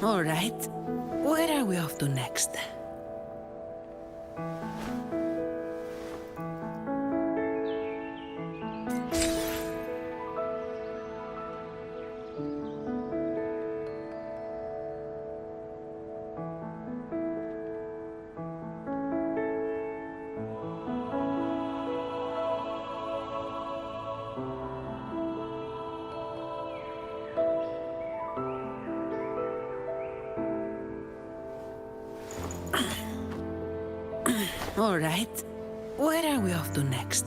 All right. Where are we off to next? All right. Where are we off to next?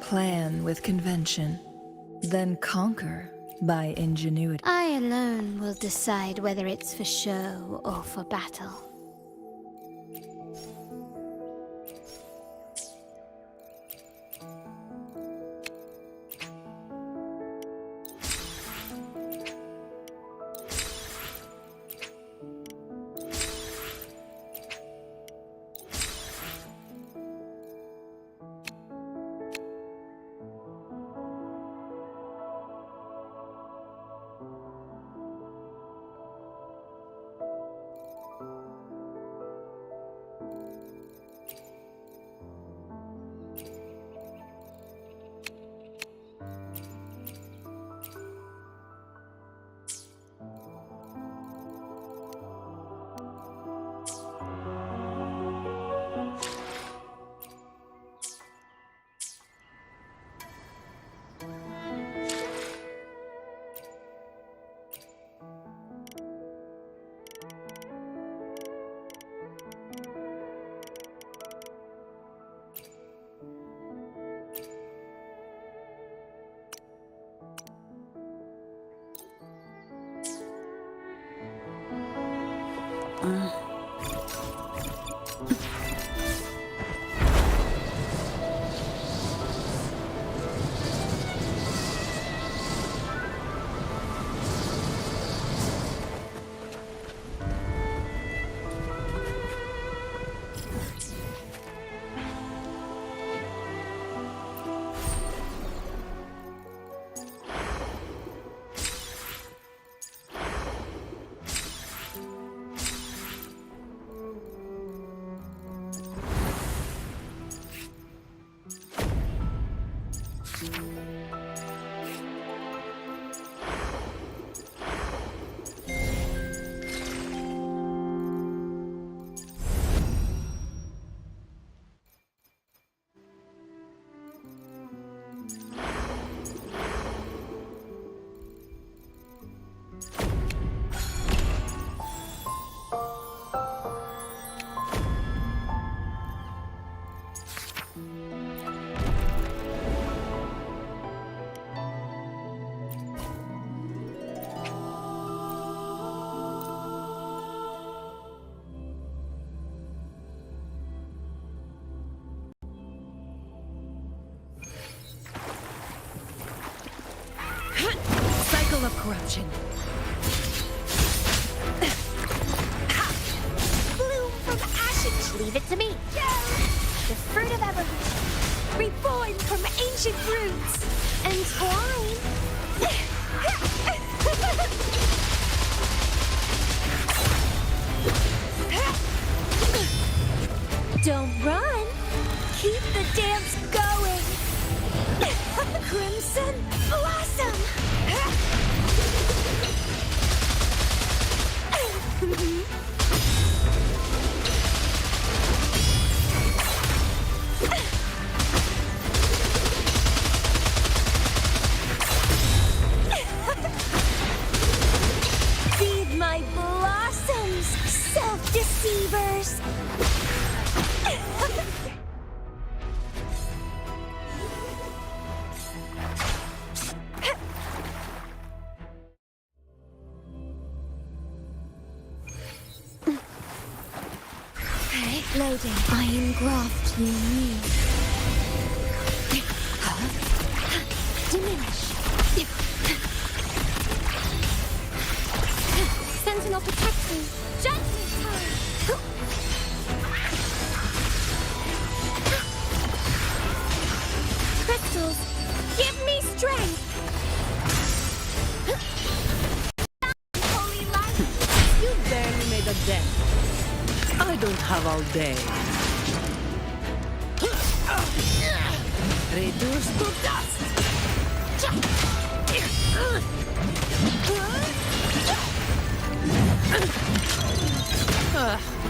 Plan with convention, then conquer by ingenuity. I alone will decide whether it's for show or for battle. of corruption. Bloom from ashes. Leave it to me. The fruit of evolution. Reborn from ancient roots. Entwine. Don't run. Keep the dance going. Crimson Blossom. Feed my blossoms, self-deceivers. Loading. Iron graft you need. Diminish. Sentinel protection. Judgment time. Crystals, give me strength. Holy light. You barely made a dent. I don't have all day. Reduced to dust.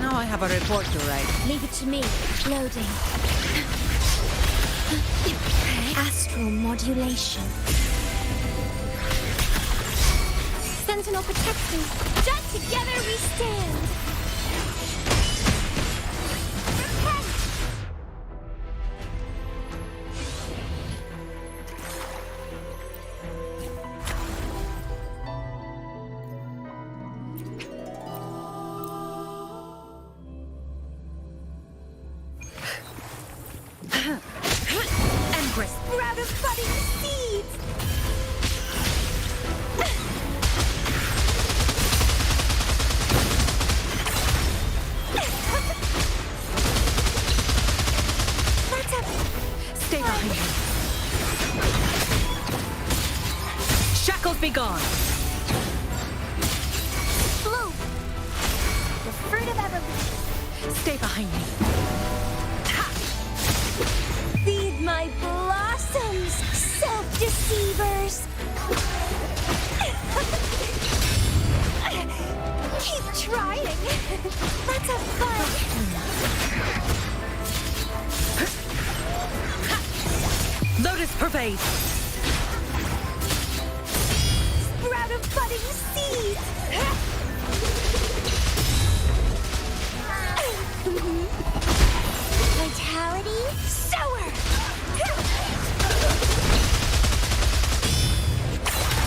Now I have a report to write. Leave it to me. Loading. Astral modulation. Sentinel protection. Just together we stand. Empress. Sprout of budding seeds! Stay behind me. Shackles be gone. Bloom! The fruit of evolution. Stay behind me. Feed my blossoms, self-deceivers! Keep trying! Let's have fun! Lotus pervade. Sprout of budding seeds! Vitality, sower!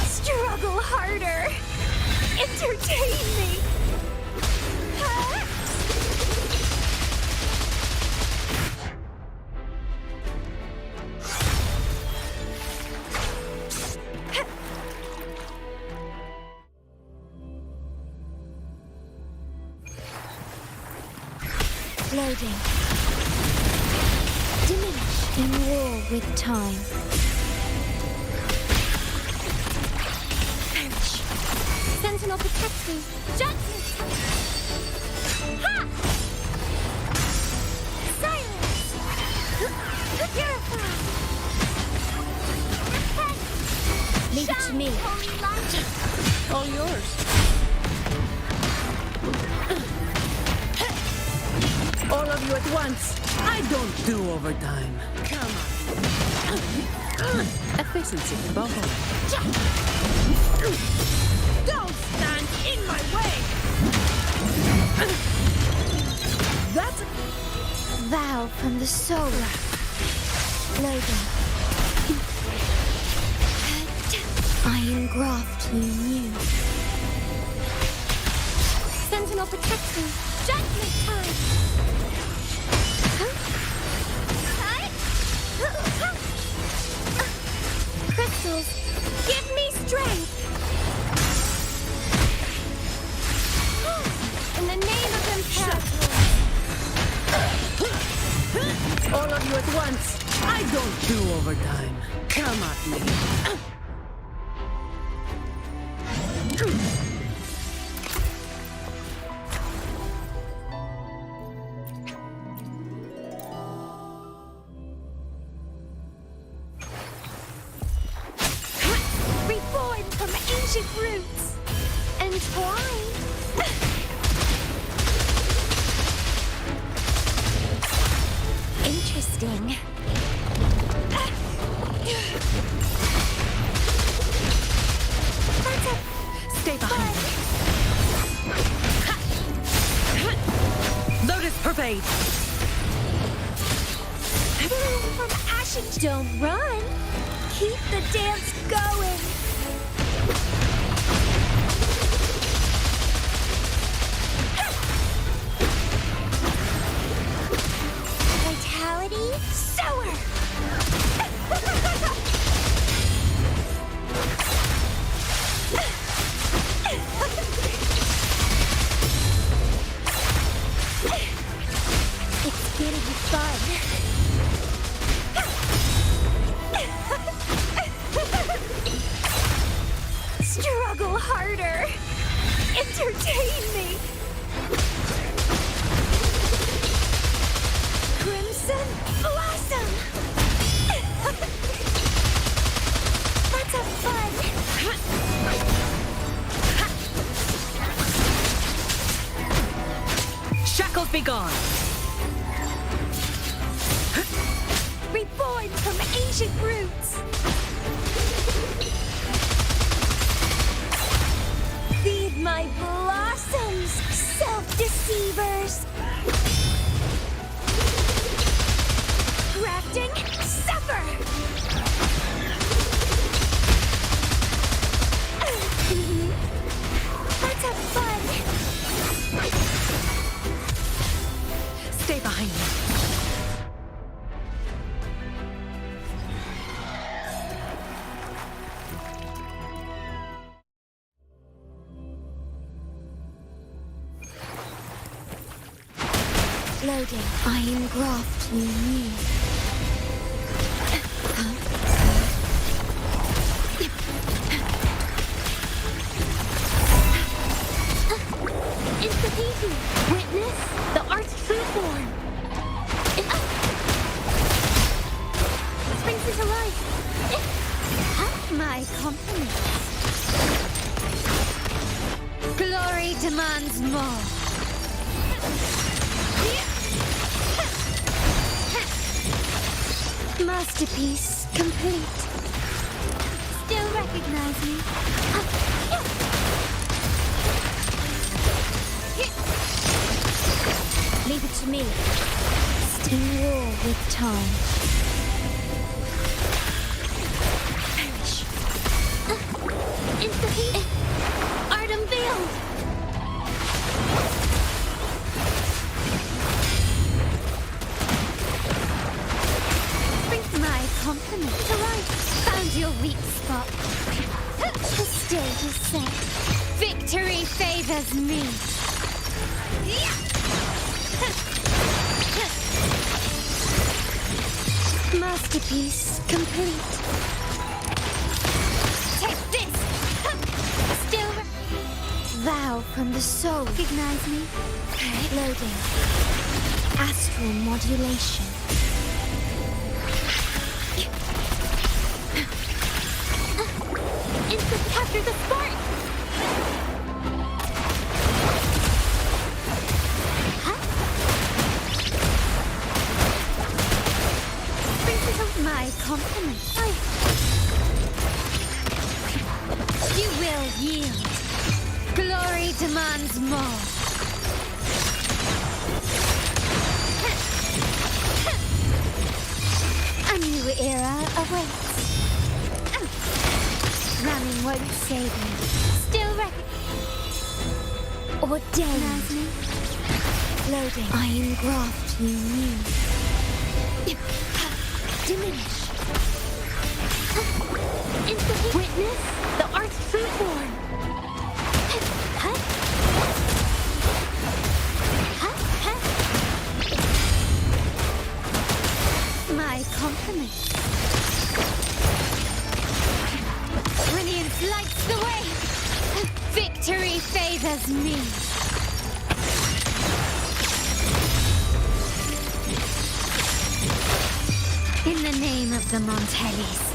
Struggle harder! Entertain me! Loading. Diminish in war with time. Perish. Sentinel protection. Judgment. Ha! Silence. Purify. Repent. Leave it to me. Holy light. All yours. All of you at once. I don't do overtime. Come on. Efficiency bubble. Don't stand in my way. That's Vow from the soul. Loading. Iron graft you knew. Sentinel protection. Judgment time. Crystals, give me strength. All of you at once. I don't do overtime. Come at me. Reborn from ancient roots. Entwined. Interesting. That's a Stay behind me. Lotus pervade. bloom from ashen. Don't run. Keep the dance going. Vitality sour. It's gonna be fun. Struggle harder. Entertain me. Crimson Blossom. That's a fun. Shackles be gone. Reborn from ancient roots. Feed my blossoms, self-deceivers. Grafting, suffer. That's a fun. Stay behind me. Loading. I engraft you new. Instapeating. Witness the art's true form. Springs into life. Have my compliments. Glory demands more. Masterpiece complete. Still recognize me? Leave it to me. Still war with time. Perish. Instantly. Art unveiled. My compliment to life. Found your weak spot. The stage is set. Victory favors me. Masterpiece complete. Take this. Still. Vow from the soul. Recognize me. Loading. Astral modulation. Capture the spark! Huh? This is my compliment. You will yield. Glory demands more. A new era awaits. Ramming won't save me. Still ordained. Loading. I engraft you new. Diminish. Instantly. Witness the art's true form. conquer me. Brilliance lights the way. Victory favors me. In the name of the Montellis.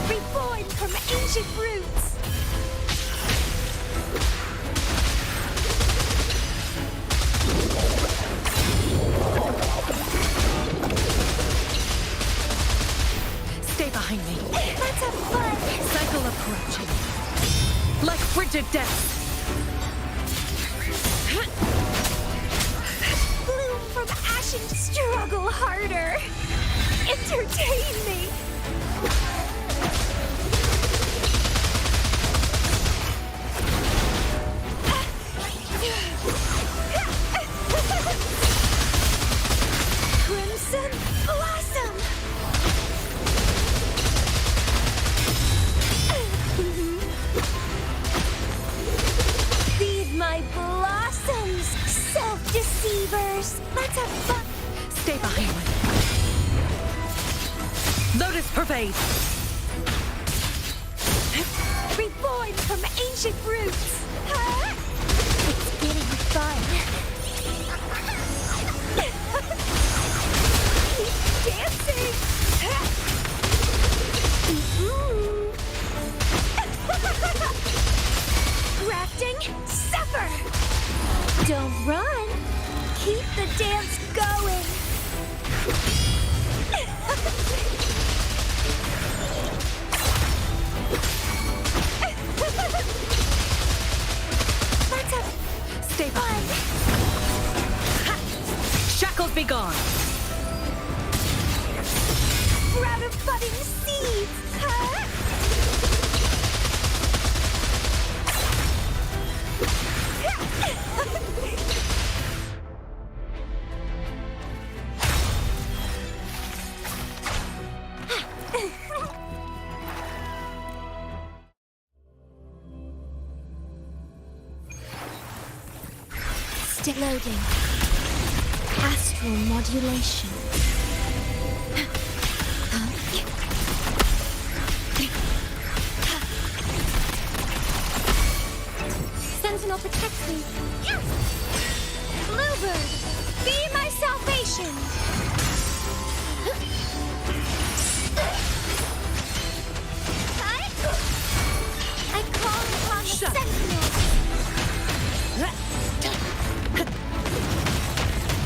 Reborn from ancient roots. Stay behind me. Let's have fun. Cycle approaching. Like frigid death. Bloom from ash and struggle harder. Entertain me. Crimson Blossom! Feed my blossoms, self-deceivers! Let's have fun! Stay behind me. Lotus pervade. Reborn from ancient roots! Huh? It's getting fun! Keep dancing! Grafting, suffer! Don't run! Keep the dance going! Let's have Stay behind me. Ha! Shackles be gone. sprout of budding seeds! Huh? Still loading. Astral modulation. Sentinel protects me. Yes! Bluebird, be my salvation! I call upon the Shut. Sentinels.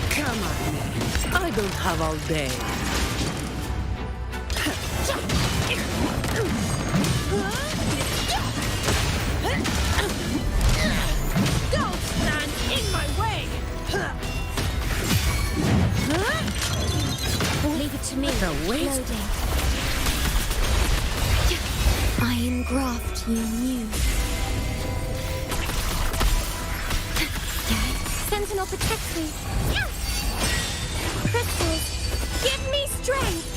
Come on, me. I don't have all day. Don't stand in my way! Leave it to me. The waste. Loading. I engraft you new. Sentinel protects me. Crystals, give me strength.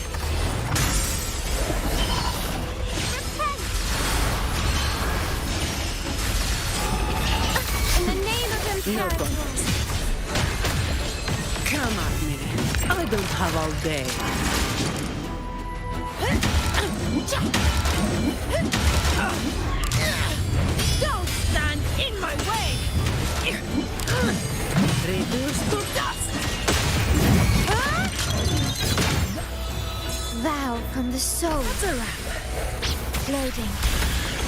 Repent. In the name of No Imperator. contest. Come at me. I don't have all day. Don't stand in my way! Reduce to dust! from the soul. That's a wrap. Loading.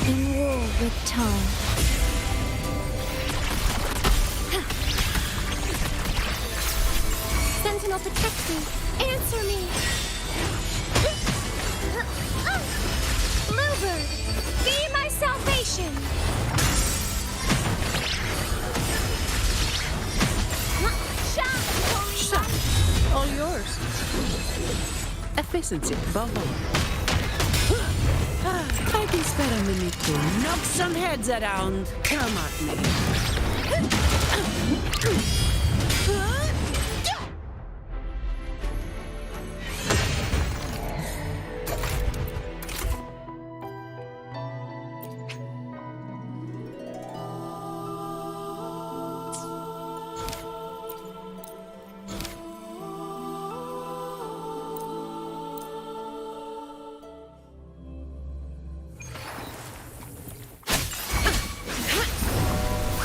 In war with time. Sentinel, protect me. Answer me. Bluebird, be my salvation. Shut. All yours. Efficiency, bubble. I can spare a minute to knock some heads around. Come at me.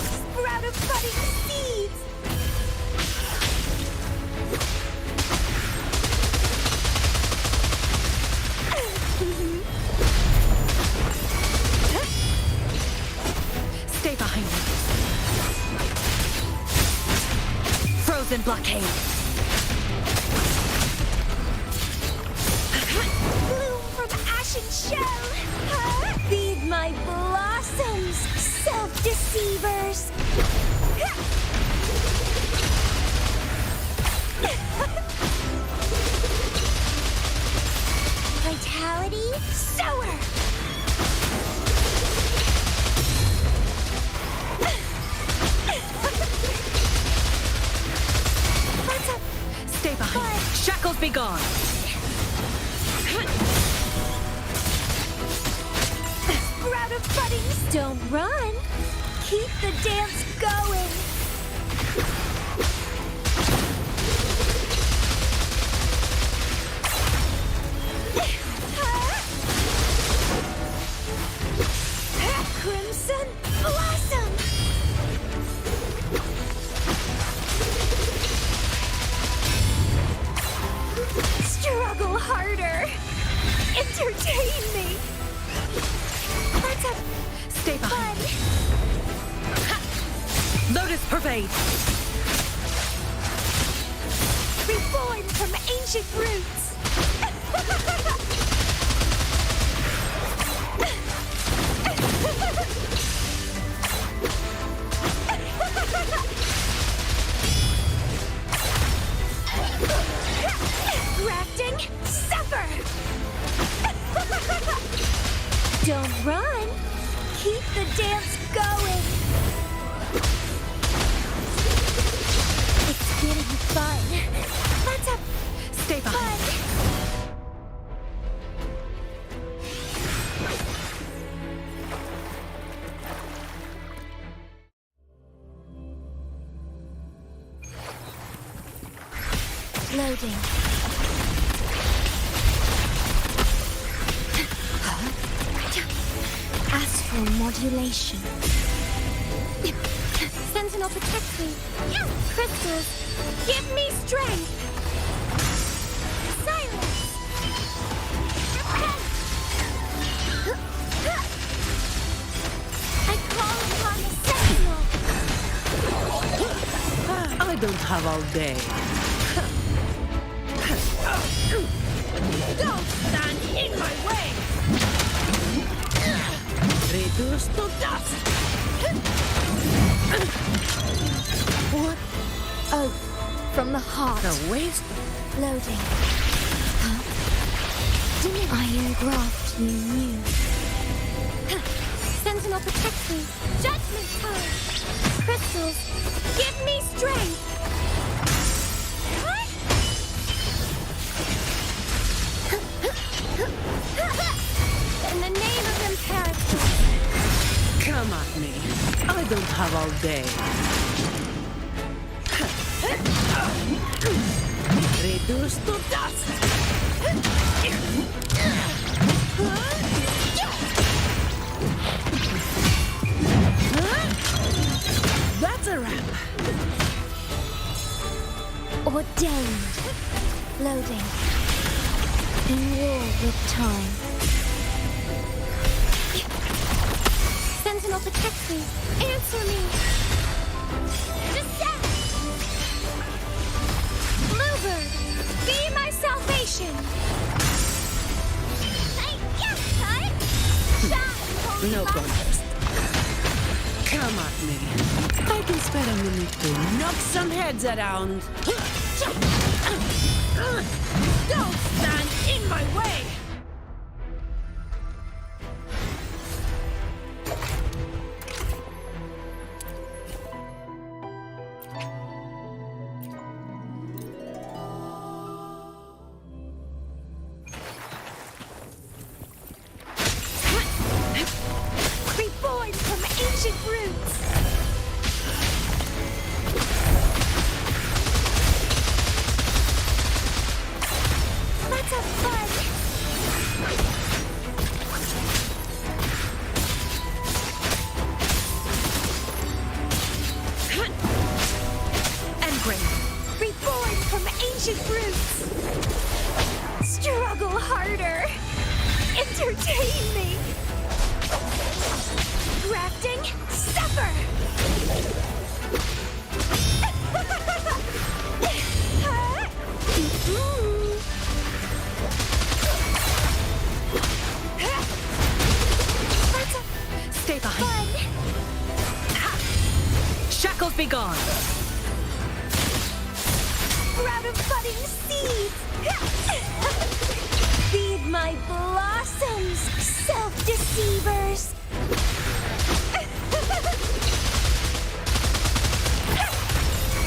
Sprout of budding seeds. Stay behind me. Frozen blockade. Bloom from ashen shell. Feed my blossoms, self-deceivers. Vitality, sower. Let's up. Stay behind. Shackles be gone. Sprout of buddings, don't run. Keep the dance going. Crimson blossom. Struggle harder. Entertain me. Let's have Stay behind. fun. Lotus pervade. Reborn from ancient roots. Grafting, suffer. Don't run. Keep the dance going. It's getting fun. Let's have Stay behind. fun. Loading. Astral modulation. Sentinel, protect me. Crystals, give me strength. Silence. I call upon the Sentinel. I don't have all day. Don't stand in my way! Reduced to dust! What Oh, from the heart. a waste! Loading. Iron graft you knew. Sentinel, protect me. Judgment time. Crystals, give me strength. In the name of Imperator. Come at me. I don't have all day. Reduced to dust! That's a wrap. Ordained. Loading. In war with time. Sentinel, protect me. Answer me. Descend. Bluebird, be my salvation. No contest. Come at me. I can spare a minute to knock some heads around. Don't stand in my way! Reborn from ancient roots. Let's have fun. Engrave. Reborn from ancient roots. Struggle harder. Entertain me. Grafting, suffer. Stay behind. Shackles be gone. Sprout of budding seeds! Feed my blossoms, self-deceivers!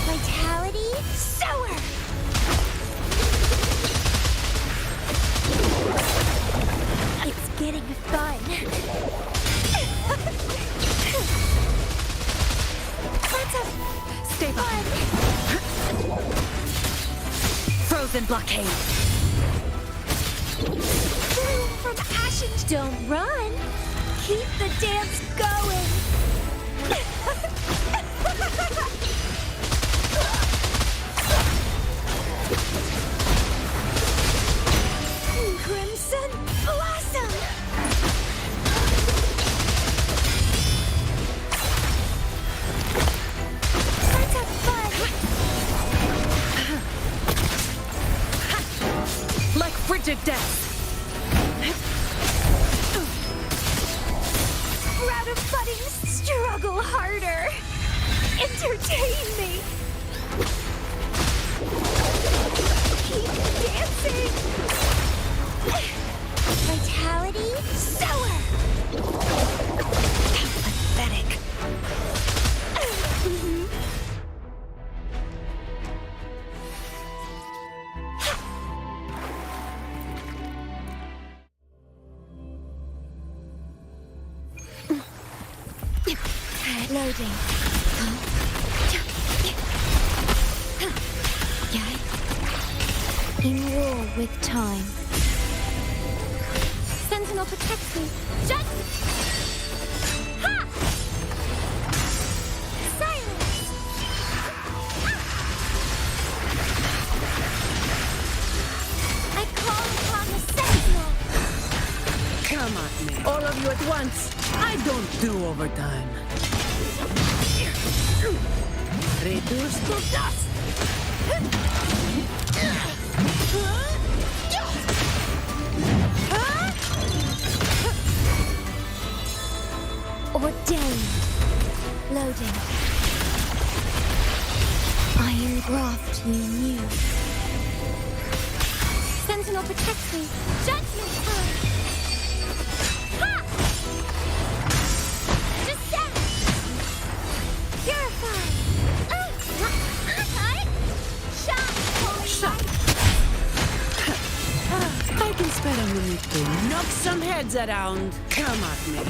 Vitality, sower! It's getting fun. Let's have Stay behind. fun. Frozen blockade. Bloom from ashen. Don't run. Keep the dance going. Crimson blossom. Let's have fun. Like frigid death. Sprout of budding, struggle harder. Entertain me. Keep dancing. Vitality, sower. Pathetic. Loading. In war with time. Sentinel, protect me. Just. Ha! Silence. I call upon the Sentinel. Come at me. All of you at once. I don't do overtime. Reduce to dust! Ordained. Loading. Iron graft you knew. Sentinel, protect me. Judgment time. Ha! Descend. Purify. Shine, holy light. I can spare a minute to knock some heads around. Come at me.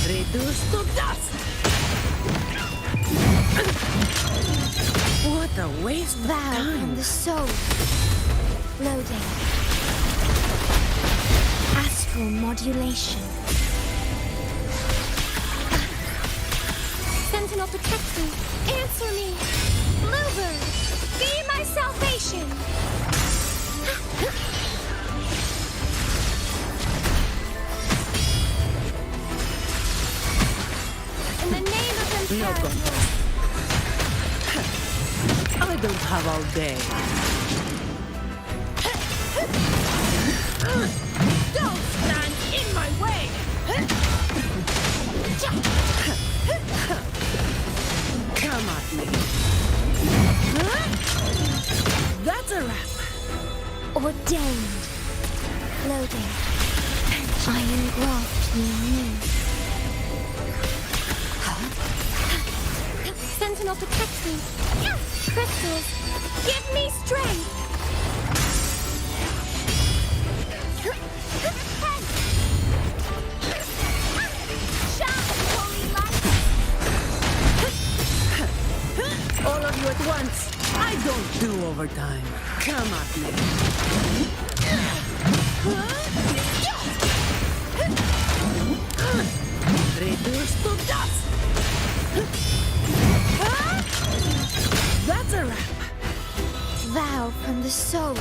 Reduce to dust! What a waste of Vow time. from the soul. Loading. Astral modulation. Sentinel, protect me. Answer me. Mover, be my salvation. In the name of Imperial. I don't have all day. Don't stand in my way! Come at me. That's a wrap. Ordained. Loading. Iron graft renewed. Sentinel protect me. Crystals, give me strength. Shine, holy light. All of you at once. I don't do overtime. Come at me. Reduce to dust. That's a wrap. Vow from the soul.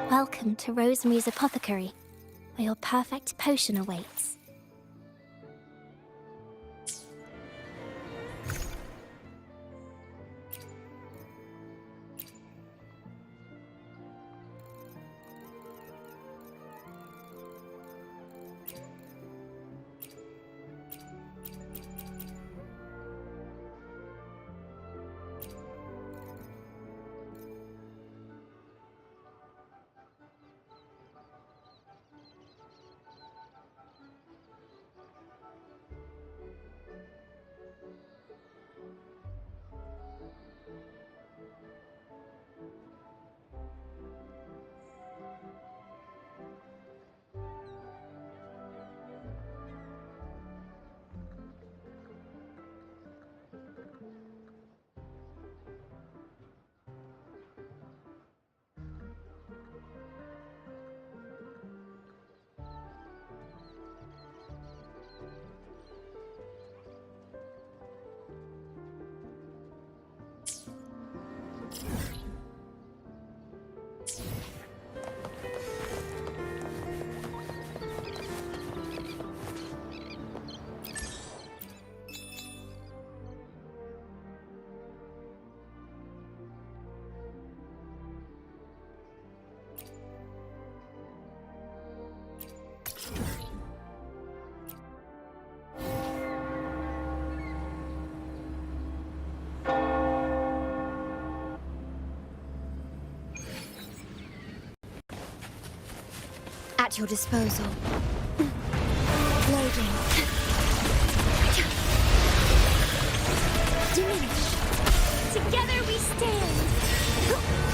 Welcome to Rosemary's Apothecary, where your perfect potion awaits. At your disposal. Loading. Diminish. Together we stand.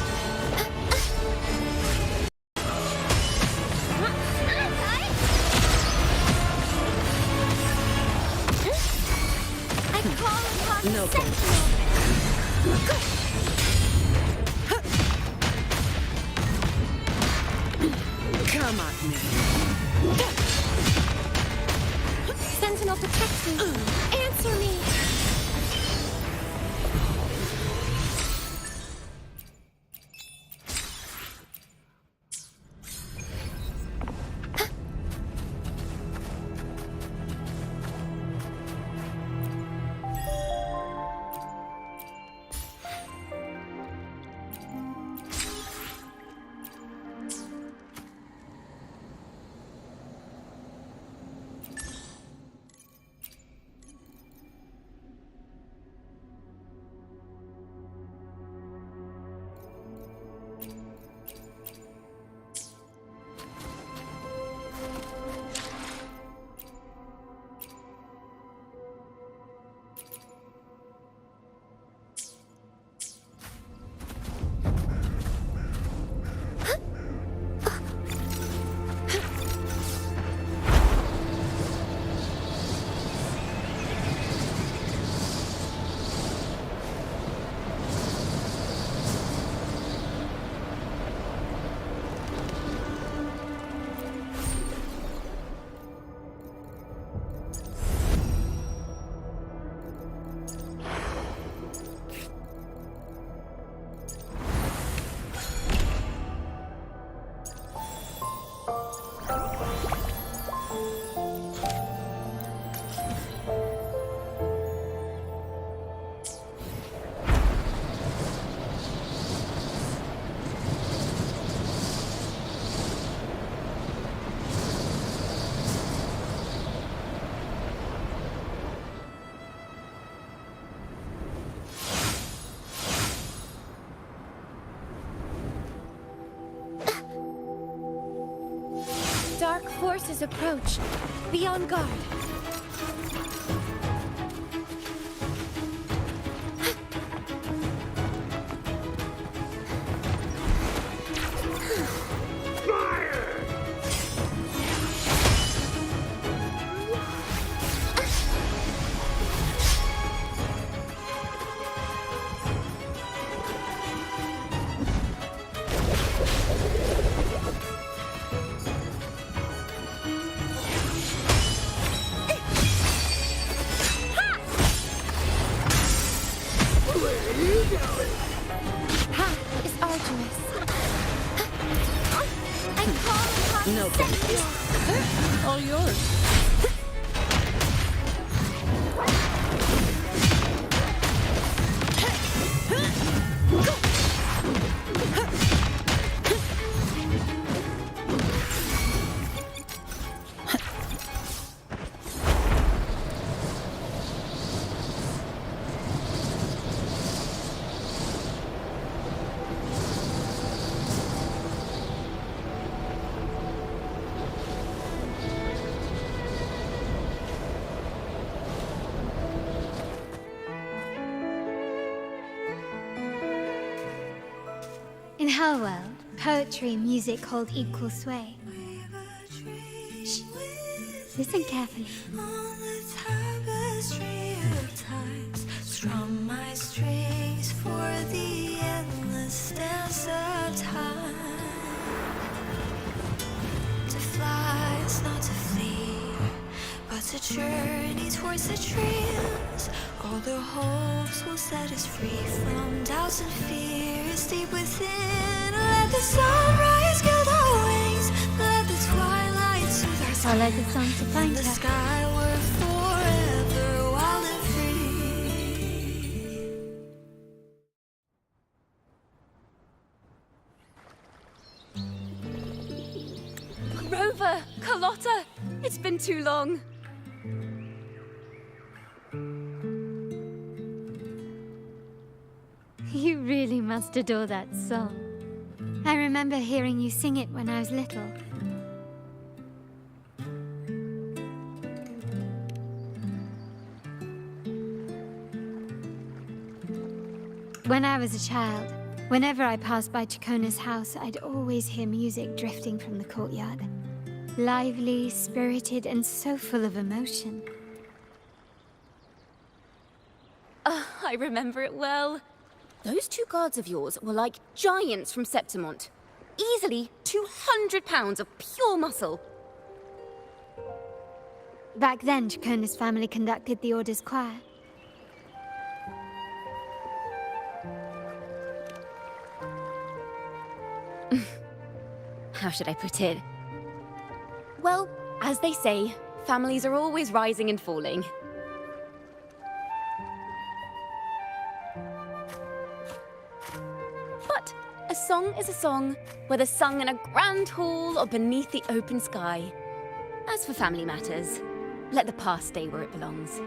I call upon No the sentinel. Come at me. Sentinel, protect me. Answer me. Dark forces approach. Be on guard. Path is arduous. I call upon No the sentinel. All yours. In her world, poetry and music hold equal sway. Shh. Listen carefully. On the tapestry of times, strum my strings for the endless dance of time. To fly is not to flee, but to journey towards the dreams. All the hopes will set us free from doubts and fears deep within. Let the sunrise gild our wings, let the twilight soothe our Follow skin. the sun to find The her. skyward forever wild and free. Rover! Carlotta! It's been too long. You really must adore that song. I remember hearing you sing it when I was little. When I was a child, whenever I passed by Ciacconna's house, I'd always hear music drifting from the courtyard. Lively, spirited, and so full of emotion. I remember it well. Those two guards of yours were like giants from Septimont. Easily 200 pounds of pure muscle. Back then, Ciacconna's family conducted the Order's choir. How should I put it? Well, as they say, families are always rising and falling. But a song is a song, whether sung in a grand hall or beneath the open sky. As for family matters, let the past stay where it belongs.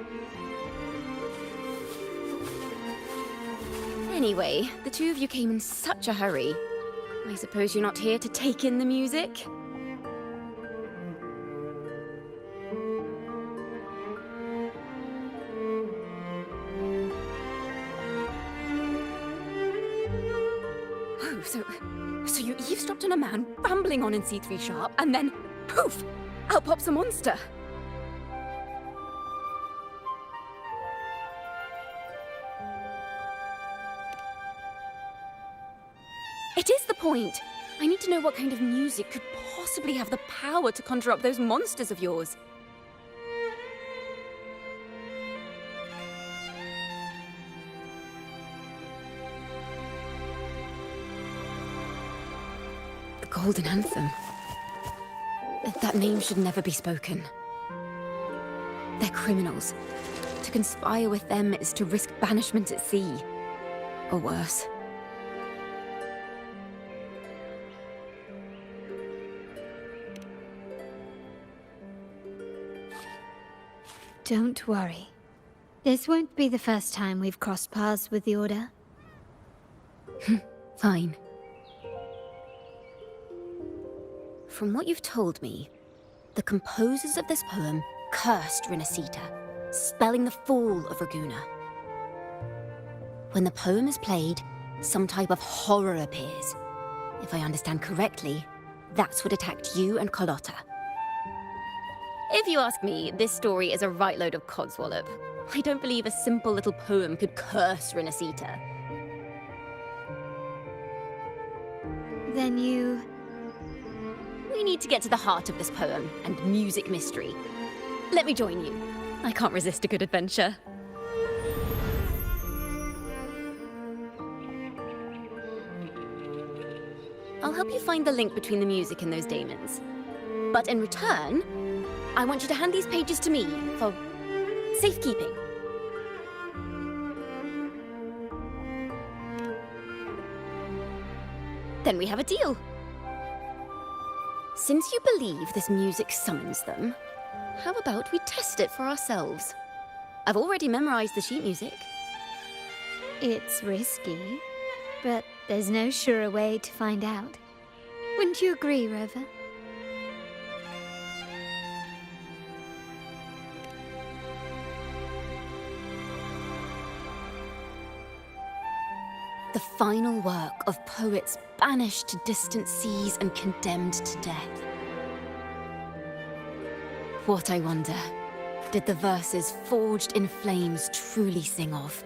Anyway, the two of you came in such a hurry. I suppose you're not here to take in the music? Oh, so you eavesdropped on a man rambling on in C3 Sharp, and then, poof, out pops a monster. It is the point. I need to know what kind of music could possibly have the power to conjure up those monsters of yours. The Golden Anthem. That name should never be spoken. They're criminals. To conspire with them is to risk banishment at sea. Or worse. Don't worry. This won't be the first time we've crossed paths with the Order. Fine. From what you've told me, the composers of this poem cursed Rinascita, spelling the fall of Raguna. When the poem is played, some type of horror appears. If I understand correctly, that's what attacked you and Carlotta. If you ask me, this story is a right load of codswallop. I don't believe a simple little poem could curse Rinascita. Then you... We need to get to the heart of this poem and music mystery. Let me join you. I can't resist a good adventure. I'll help you find the link between the music and those daemons. But in return, I want you to hand these pages to me for safekeeping. Then we have a deal. Since you believe this music summons them, how about we test it for ourselves? I've already memorized the sheet music. It's risky, but there's no surer way to find out. Wouldn't you agree, Rover? The final work of poets banished to distant seas and condemned to death. What, I wonder, did the verses forged in flames truly sing of?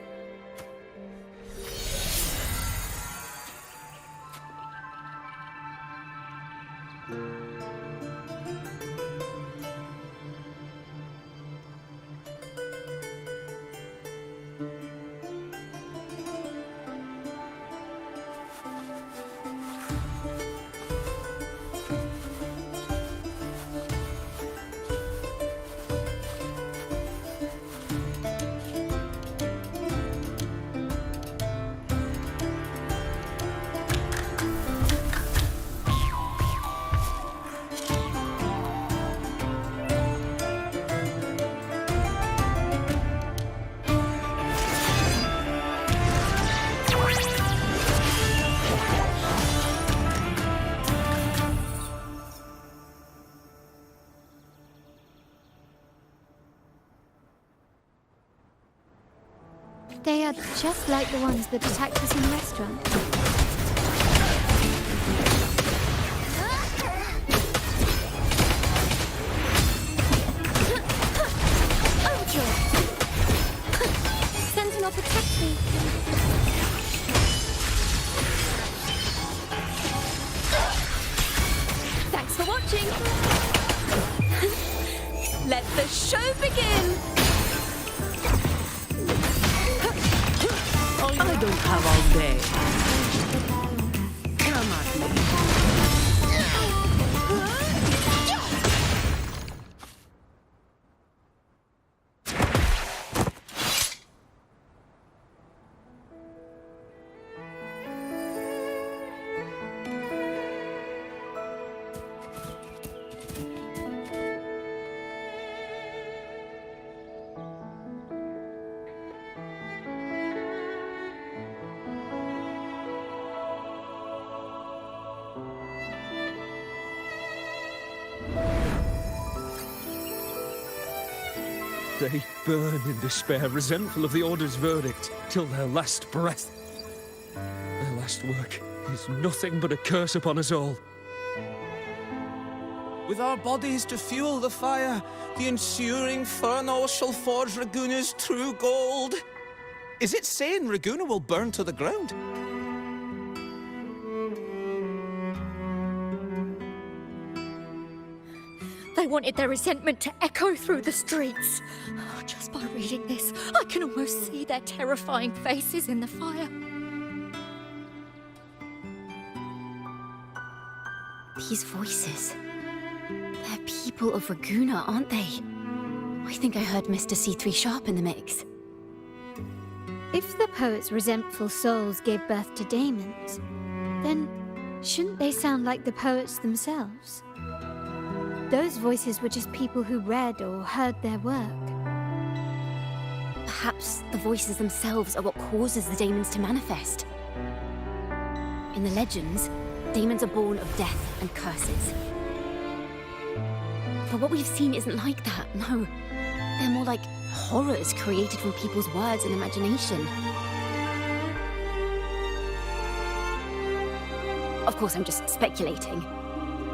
They are just like the ones that attacked us in the restaurant. Sentinel, protect me! Thanks for watching. Let the show begin. I don't have all day. Come at me. They burn in despair, resentful of the Order's verdict, till their last breath. Their last work is nothing but a curse upon us all. With our bodies to fuel the fire, the ensuing furnace shall forge Raguna's true gold. Is it saying Raguna will burn to the ground? They wanted their resentment to echo through the streets. Oh, just by reading this, I can almost see their terrifying faces in the fire. These voices. They're people of Raguna, aren't they? I think I heard Mr. C3 Sharp in the mix. If the poet's resentful souls gave birth to daemons, then shouldn't they sound like the poets themselves? Those voices were just people who read or heard their work. Perhaps the voices themselves are what causes the daemons to manifest. In the legends, daemons are born of death and curses. But what we've seen isn't like that, no. They're more like horrors created from people's words and imagination. Of course, I'm just speculating.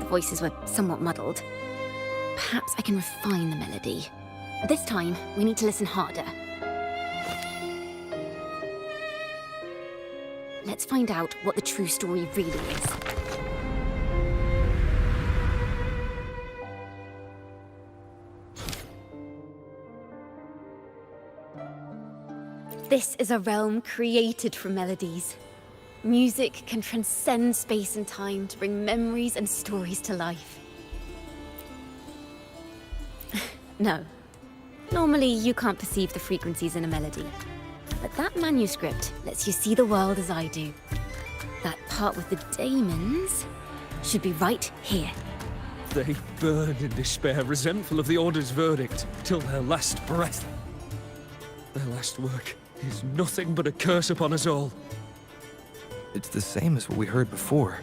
The voices were somewhat muddled. Perhaps I can refine the melody. This time, we need to listen harder. Let's find out what the true story really is. This is a realm created from melodies. Music can transcend space and time to bring memories and stories to life. No. Normally, you can't perceive the frequencies in a melody. But that manuscript lets you see the world as I do. That part with the daemons should be right here. They burn in despair, resentful of the Order's verdict, till their last breath. Their last work is nothing but a curse upon us all. It's the same as what we heard before.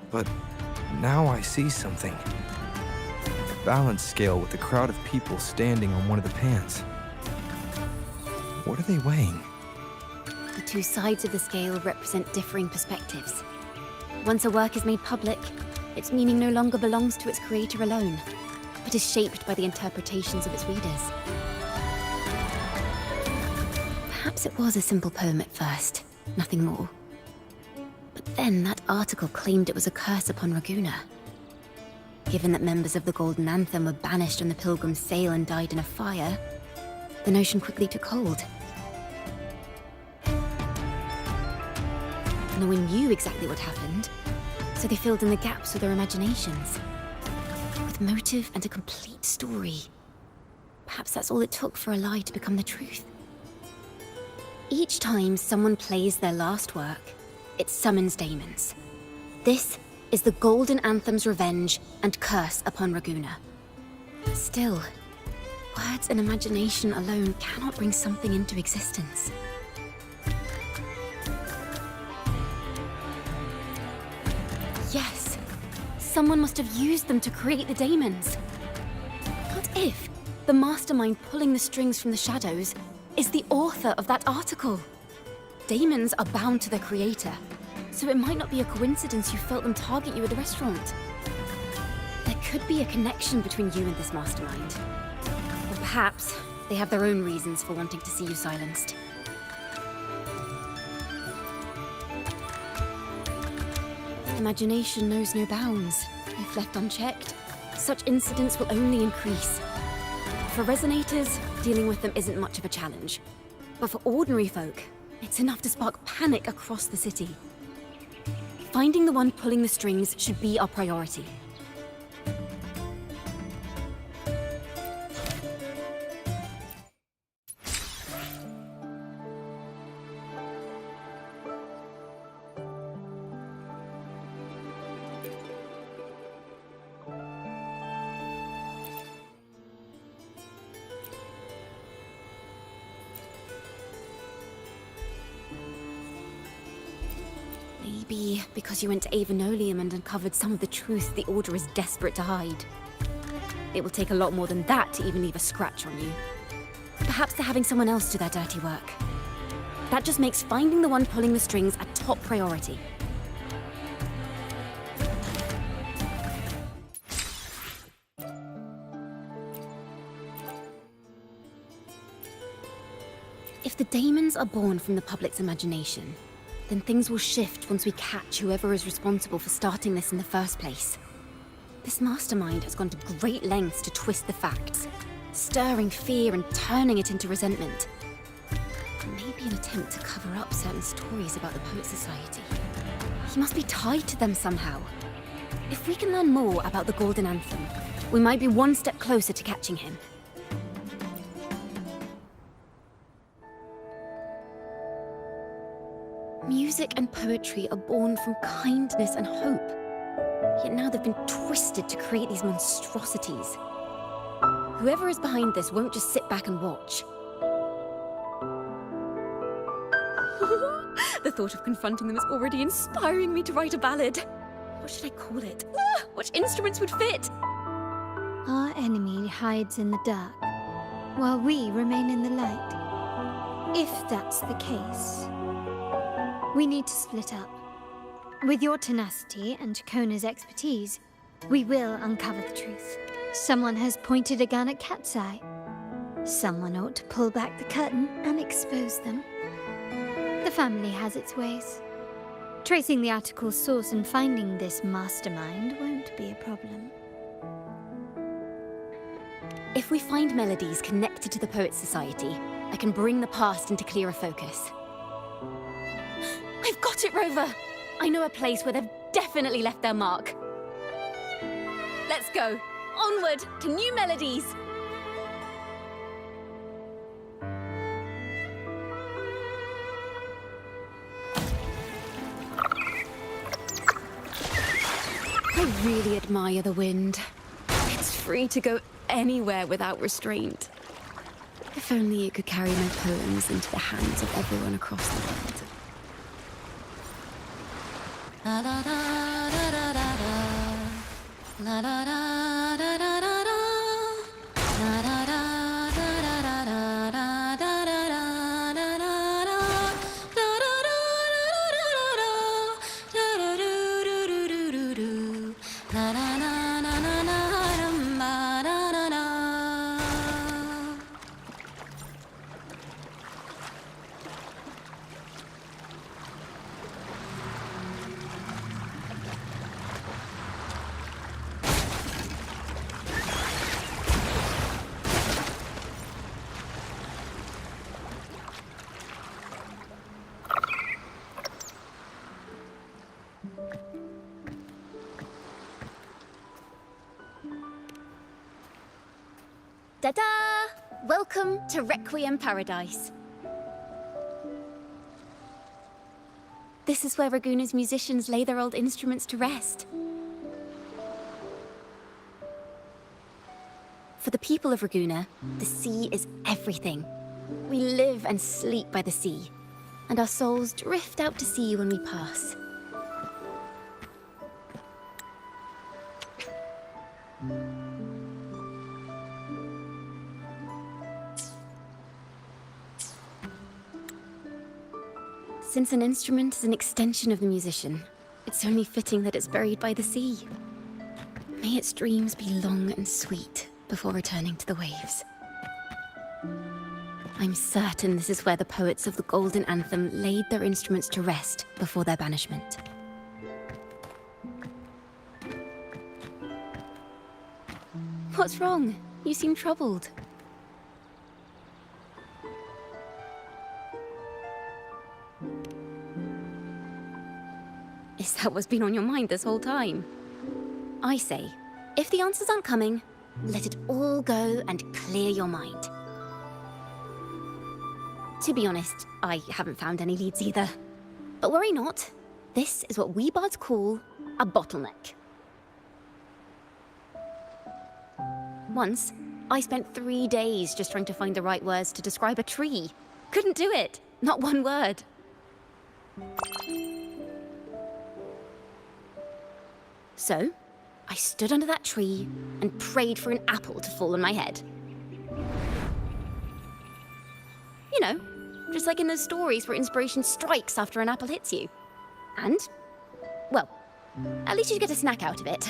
But now I see something. A balance scale with a crowd of people standing on one of the pans. What are they weighing? The two sides of the scale represent differing perspectives. Once a work is made public, its meaning no longer belongs to its creator alone, but is shaped by the interpretations of its readers. Perhaps it was a simple poem at first, nothing more. But then that article claimed it was a curse upon Raguna. Given that members of the Golden Anthem were banished on the Pilgrim's sail and died in a fire, the notion quickly took hold. No one knew exactly what happened, so they filled in the gaps with their imaginations. With motive and a complete story. Perhaps that's all it took for a lie to become the truth. Each time someone plays their last work, it summons daemons. This is the Golden Anthem's revenge and curse upon Raguna. Still, words and imagination alone cannot bring something into existence. Yes, someone must have used them to create the daemons. What if the mastermind pulling the strings from the shadows is the author of that article. Daemons are bound to their creator, so it might not be a coincidence you felt them target you at the restaurant. There could be a connection between you and this mastermind. Or perhaps they have their own reasons for wanting to see you silenced. Imagination knows no bounds. If left unchecked, such incidents will only increase. For resonators, dealing with them isn't much of a challenge. But for ordinary folk, it's enough to spark panic across the city. Finding the one pulling the strings should be our priority. Maybe because you went to Avenolium and uncovered some of the truth the Order is desperate to hide. It will take a lot more than that to even leave a scratch on you. Perhaps they're having someone else do their dirty work. That just makes finding the one pulling the strings a top priority. If the daemons are born from the public's imagination, then things will shift once we catch whoever is responsible for starting this in the first place. This mastermind has gone to great lengths to twist the facts, stirring fear and turning it into resentment. Maybe an attempt to cover up certain stories about the Poet Society. He must be tied to them somehow. If we can learn more about the Golden Anthem, we might be one step closer to catching him. Music and poetry are born from kindness and hope. Yet now they've been twisted to create these monstrosities. Whoever is behind this won't just sit back and watch. The thought of confronting them is already inspiring me to write a ballad. What should I call it? Which instruments would fit? Our enemy hides in the dark, while we remain in the light. If that's the case, we need to split up. With your tenacity and Ciaconna's expertise, we will uncover the truth. Someone has pointed a gun at Cat's Eye. Someone ought to pull back the curtain and expose them. The family has its ways. Tracing the article's source and finding this mastermind won't be a problem. If we find melodies connected to the Poet Society, I can bring the past into clearer focus. I've got it, Rover! I know a place where they've definitely left their mark. Let's go! Onward to new melodies! I really admire the wind. It's free to go anywhere without restraint. If only it could carry my poems into the hands of everyone across the world. La da da da da da da. La da da da da da da. La da da da da da da da da da da da da. Da da da da da da da da do do do do do do. La na na na na na dum ba da da da. Da-da! Welcome to Requiem Paradise. This is where Raguna's musicians lay their old instruments to rest. For the people of Raguna, the sea is everything. We live and sleep by the sea, and our souls drift out to sea when we pass. Since an instrument is an extension of the musician, it's only fitting that it's buried by the sea. May its dreams be long and sweet before returning to the waves. I'm certain this is where the poets of the Golden Anthem laid their instruments to rest before their banishment. What's wrong? You seem troubled. Is that what's been on your mind this whole time? I say, if the answers aren't coming, let it all go and clear your mind. To be honest, I haven't found any leads either. But worry not. This is what we bards call a bottleneck. Once, I spent 3 days just trying to find the right words to describe a tree. Couldn't do it. Not one word. So, I stood under that tree and prayed for an apple to fall on my head. You know, just like in those stories where inspiration strikes after an apple hits you. And, well, at least you get a snack out of it.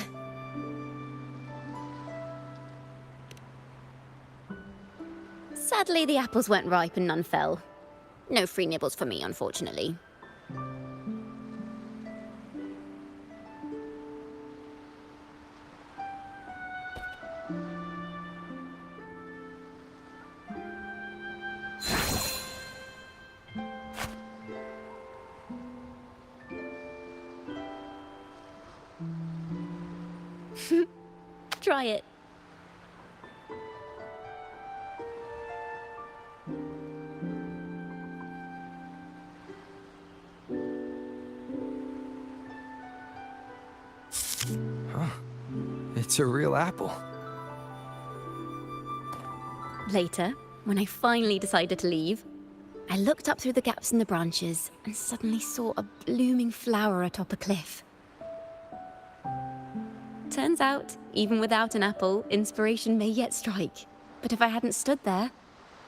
Sadly, the apples weren't ripe and none fell. No free nibbles for me, unfortunately. Try it. It's a real apple. Later, when I finally decided to leave, I looked up through the gaps in the branches and suddenly saw a blooming flower atop a cliff. Turns out, even without an apple, inspiration may yet strike. But if I hadn't stood there,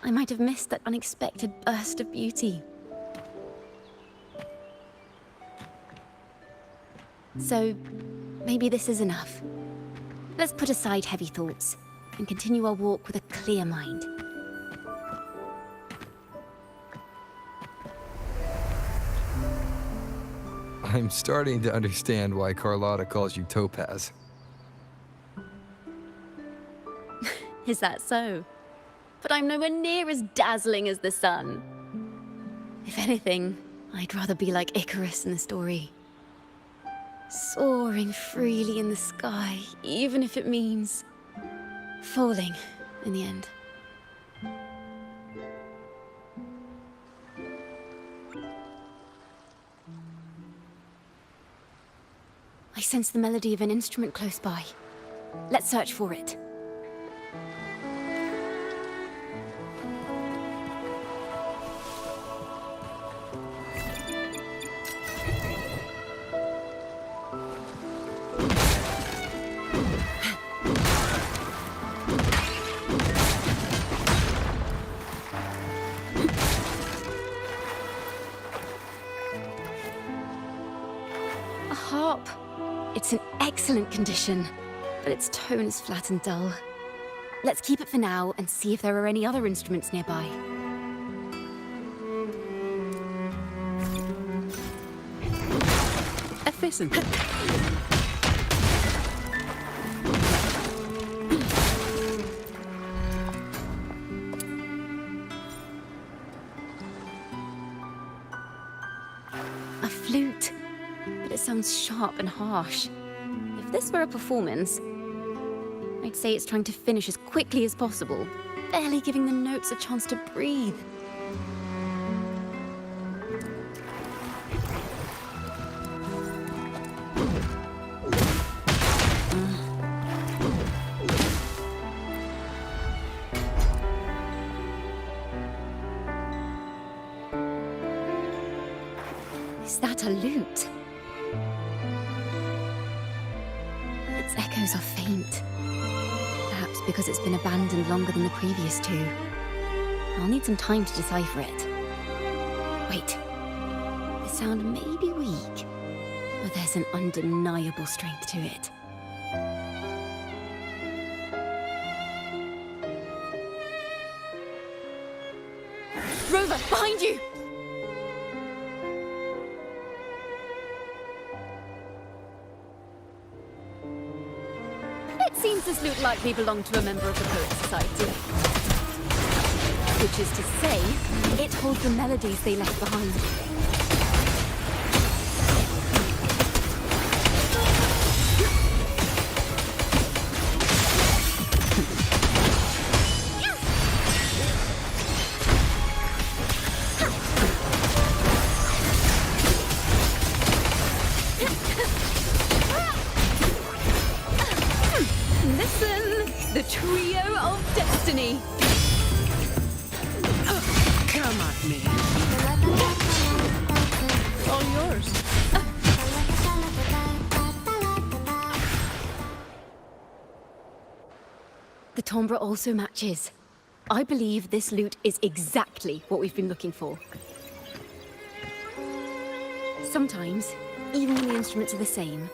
I might have missed that unexpected burst of beauty. So, maybe this is enough. Let's put aside heavy thoughts and continue our walk with a clear mind. I'm starting to understand why Carlotta calls you Topaz. Is that so? But I'm nowhere near as dazzling as the sun. If anything, I'd rather be like Icarus in the story. Soaring freely in the sky, even if it means falling in the end. I sense the melody of an instrument close by. Let's search for it. A harp. It's in excellent condition, but its tone is flat and dull. Let's keep it for now and see if there are any other instruments nearby. A pheasant. A flute, but it sounds sharp and harsh. If this were a performance, I'd say it's trying to finish as quickly as possible, barely giving the notes a chance to breathe. Is that a lute? Its echoes are faint. Perhaps because it's been abandoned longer than the previous two. I'll need some time to decipher it. Wait. sound may be weak, but there's an undeniable strength to it. Rover, behind you! It seems this lute likely belonged to a member of the Poets Society. Which is to say, it holds the melodies they left behind. Listen, the trio of destiny. Come at me. All yours. The timbre also matches. I believe this lute is exactly what we've been looking for. Sometimes, even when the instruments are the same,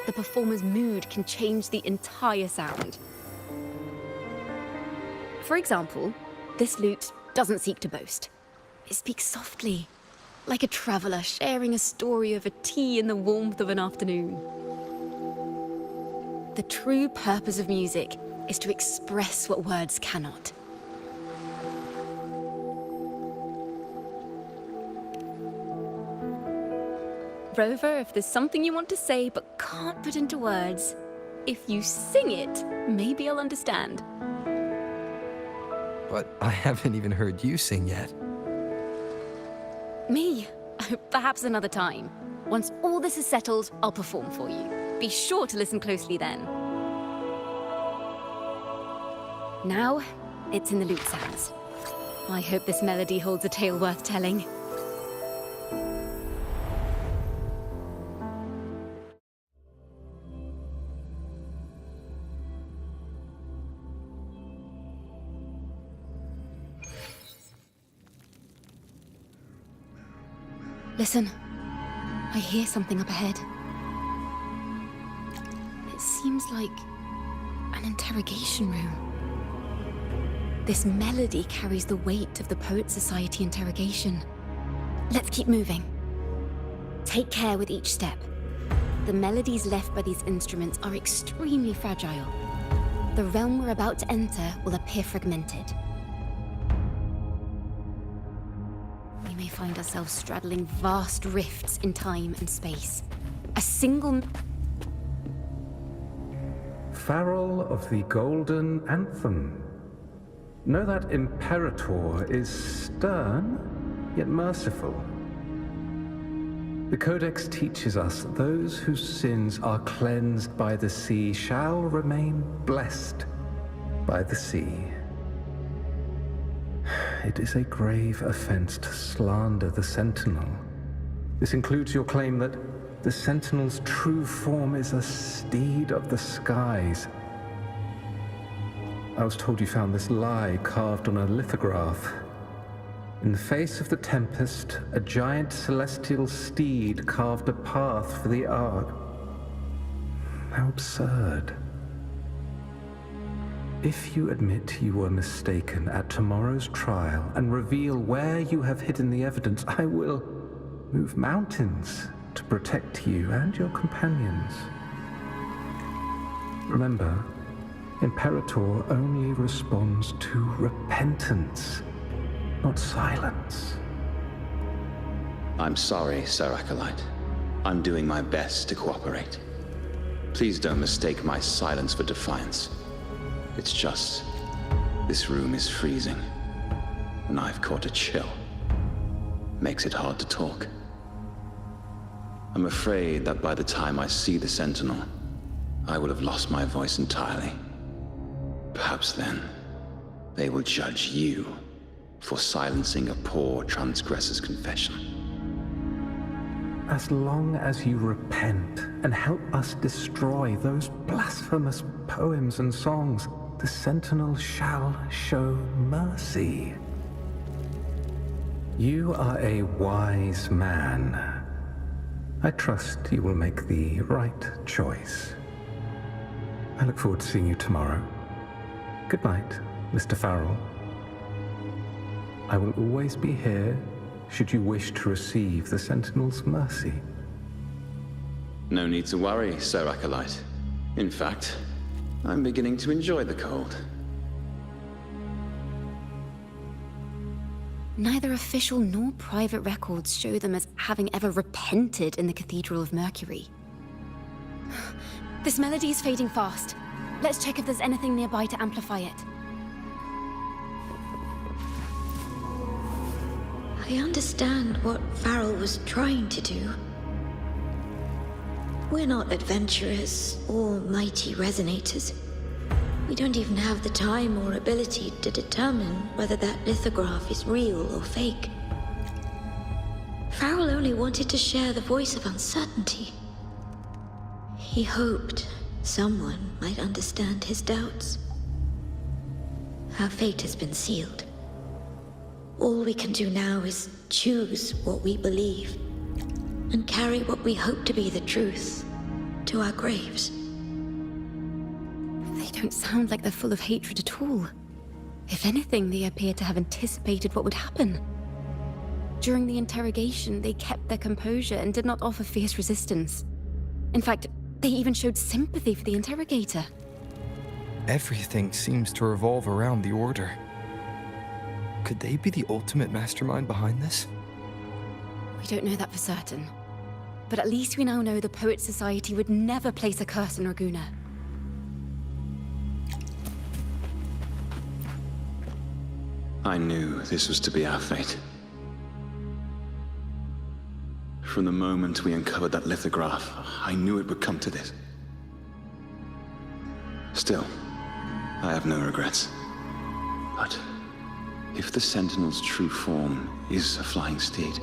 the performer's mood can change the entire sound. For example, this lute doesn't seek to boast. It speaks softly, like a traveler sharing a story over tea in the warmth of an afternoon. The true purpose of music is to express what words cannot. Rover, if there's something you want to say but can't put into words, if you sing it, maybe I'll understand. But I haven't even heard you sing yet. Me? Perhaps another time. Once all this is settled, I'll perform for you. Be sure to listen closely then. Now, it's in the lute sounds. I hope this melody holds a tale worth telling. Listen, I hear something up ahead. It seems like an interrogation room. This melody carries the weight of the Poets Society interrogation. Let's keep moving. Take care with each step. The melodies left by these instruments are extremely fragile. The realm we're about to enter will appear fragmented. We may find ourselves straddling vast rifts in time and space. A single... Farrell of the Golden Anthem. Know that Imperator is stern, yet merciful. The Codex teaches us that those whose sins are cleansed by the sea shall remain blessed by the sea. It is a grave offense to slander the Sentinel. This includes your claim that the Sentinel's true form is a steed of the skies. I was told you found this lie carved on a lithograph. In the face of the tempest, a giant celestial steed carved a path for the Ark. How absurd. If you admit you were mistaken at tomorrow's trial and reveal where you have hidden the evidence, I will move mountains to protect you and your companions. Remember, Imperator only responds to repentance, not silence. I'm sorry, Sir Acolyte. I'm doing my best to cooperate. Please don't mistake my silence for defiance. It's just, this room is freezing, and I've caught a chill. Makes it hard to talk. I'm afraid that by the time I see the Sentinel, I will have lost my voice entirely. Perhaps then, they will judge you for silencing a poor transgressor's confession. As long as you repent and help us destroy those blasphemous poems and songs, the Sentinel shall show mercy. You are a wise man, I trust you will make the right choice. I look forward to seeing you tomorrow. Good night, Mr. Farrell. I will always be here should you wish to receive the Sentinel's mercy. No need to worry, Sir Acolyte. In fact, I'm beginning to enjoy the cold. Neither official nor private records show them as having ever repented in the Cathedral of Mercury. This melody is fading fast. Let's check if there's anything nearby to amplify it. I understand what Farrell was trying to do. We're not adventurers or mighty resonators. We don't even have the time or ability to determine whether that lithograph is real or fake. Farrell only wanted to share the voice of uncertainty. He hoped someone might understand his doubts. Our fate has been sealed. All we can do now is choose what we believe and carry what we hope to be the truth to our graves. They don't sound like they're full of hatred at all. If anything, they appear to have anticipated what would happen. During the interrogation, they kept their composure and did not offer fierce resistance. In fact, they even showed sympathy for the interrogator. Everything seems to revolve around the Order. Could they be the ultimate mastermind behind this? We don't know that for certain. But at least we now know the Poets Society would never place a curse on Raguna. I knew this was to be our fate. From the moment we uncovered that lithograph, I knew it would come to this. Still, I have no regrets. But if the Sentinel's true form is a flying steed,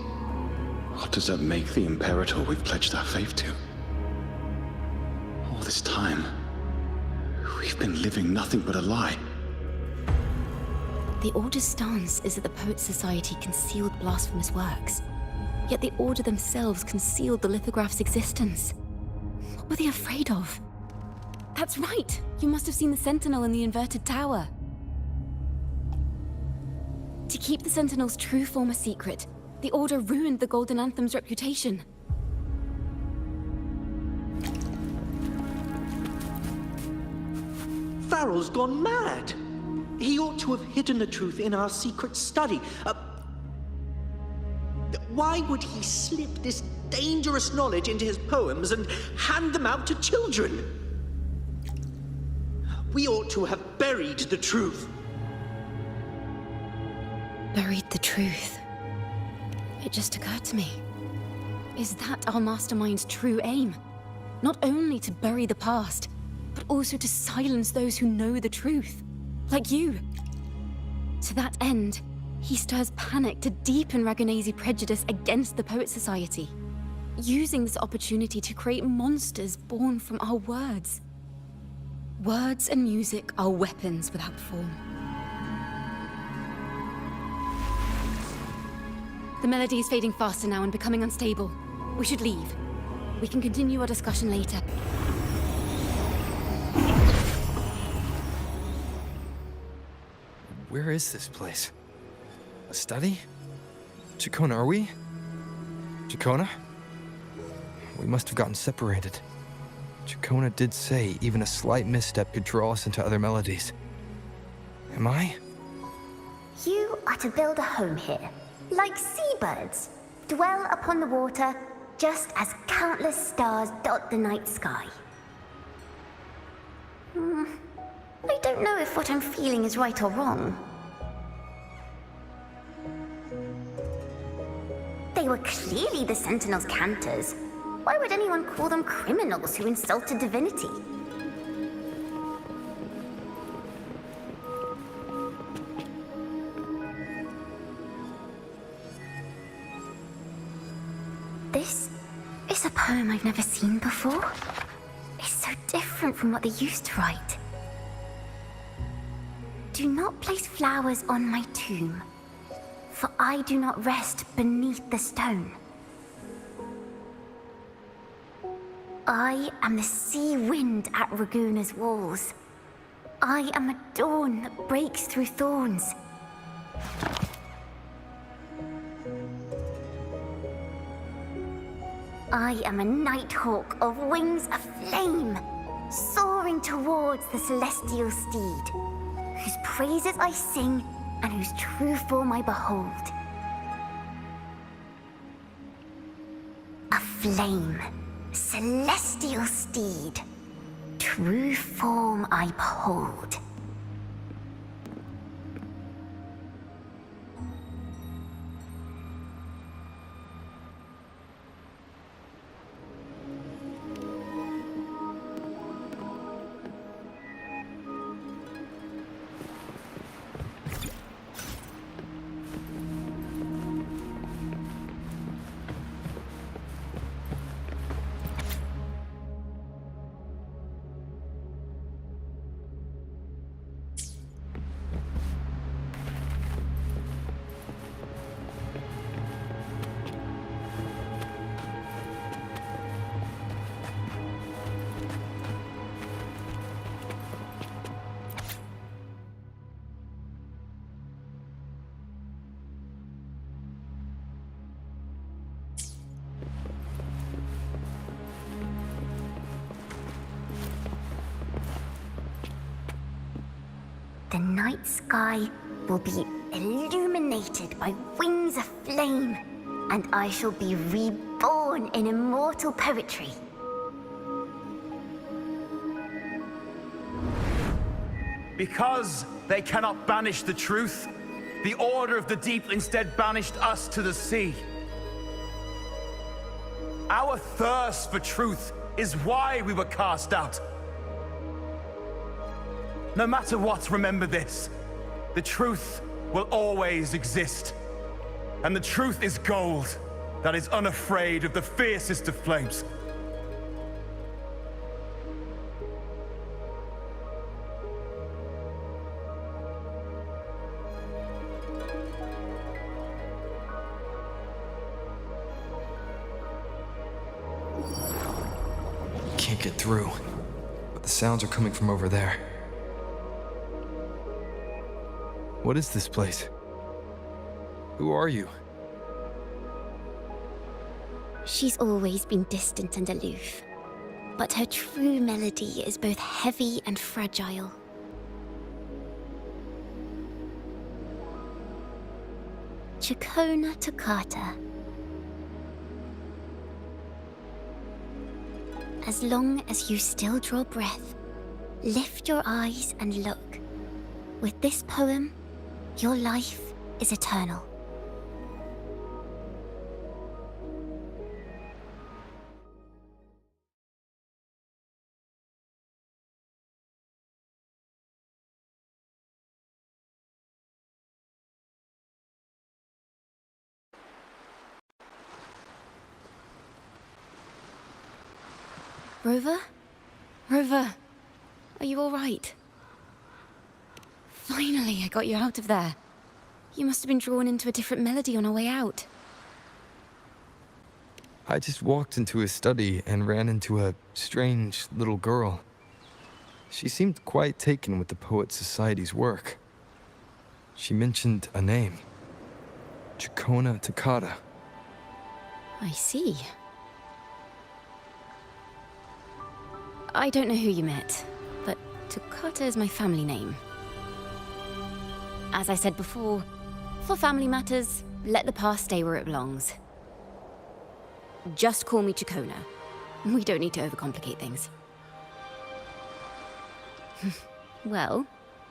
what does that make the Imperator we've pledged our faith to? All this time, we've been living nothing but a lie. The Order's stance is that the Poets Society concealed blasphemous works. Yet the Order themselves concealed the lithograph's existence. What were they afraid of? That's right! You must have seen the Sentinel in the inverted tower. To keep the Sentinel's true form a secret, the Order ruined the Golden Anthem's reputation. Farrell's gone mad! He ought to have hidden the truth in our secret study. Why would he slip this dangerous knowledge into his poems and hand them out to children? We ought to have buried the truth. Buried the truth. It just occurred to me. Is that our mastermind's true aim? Not only to bury the past, but also to silence those who know the truth. Like you. To that end, he stirs panic to deepen Ragonese prejudice against the Poets Society, using this opportunity to create monsters born from our words. Words and music are weapons without form. The melody is fading faster now and becoming unstable. We should leave. We can continue our discussion later. Where is this place? A study? Ciaconna, are we? Ciaconna? We must have gotten separated. Ciaconna did say even a slight misstep could draw us into other melodies. Am I? You are to build a home here, like seabirds. Dwell upon the water, just as countless stars dot the night sky. I don't know if what I'm feeling is right or wrong. They were clearly the Sentinel's cantors. Why would anyone call them criminals who insulted divinity? This is a poem I've never seen before. It's so different from what they used to write. Do not place flowers on my tomb, for I do not rest beneath the stone. I am the sea wind at Raguna's walls. I am a dawn that breaks through thorns. I am a nighthawk of wings of flame, soaring towards the celestial steed, whose praises I sing and whose true form I behold. A flame, celestial steed, true form I behold. The night sky will be illuminated by wings of flame, and I shall be reborn in immortal poetry. Because they cannot banish the truth, the Order of the Deep instead banished us to the sea. Our thirst for truth is why we were cast out. No matter what, remember this. The truth will always exist. And the truth is gold that is unafraid of the fiercest of flames. Can't get through, but the sounds are coming from over there. What is this place? Who are you? She's always been distant and aloof, but her true melody is both heavy and fragile. Ciaconna toccata. As long as you still draw breath, lift your eyes and look. With this poem, your life is eternal. Rover? Rover, are you all right? Finally, I got you out of there. You must have been drawn into a different melody on our way out. I just walked into his study and ran into a strange little girl. She seemed quite taken with the Poet Society's work. She mentioned a name. Ciaconna toccata. I see. I don't know who you met, but Toccata is my family name. As I said before, for family matters, let the past stay where it belongs. Just call me Ciaconna. We don't need to overcomplicate things. Well,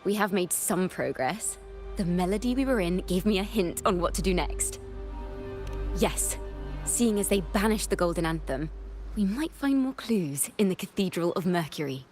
we have made some progress. The melody we were in gave me a hint on what to do next. Yes, seeing as they banished the Golden Anthem, we might find more clues in the Cathedral of Mercury.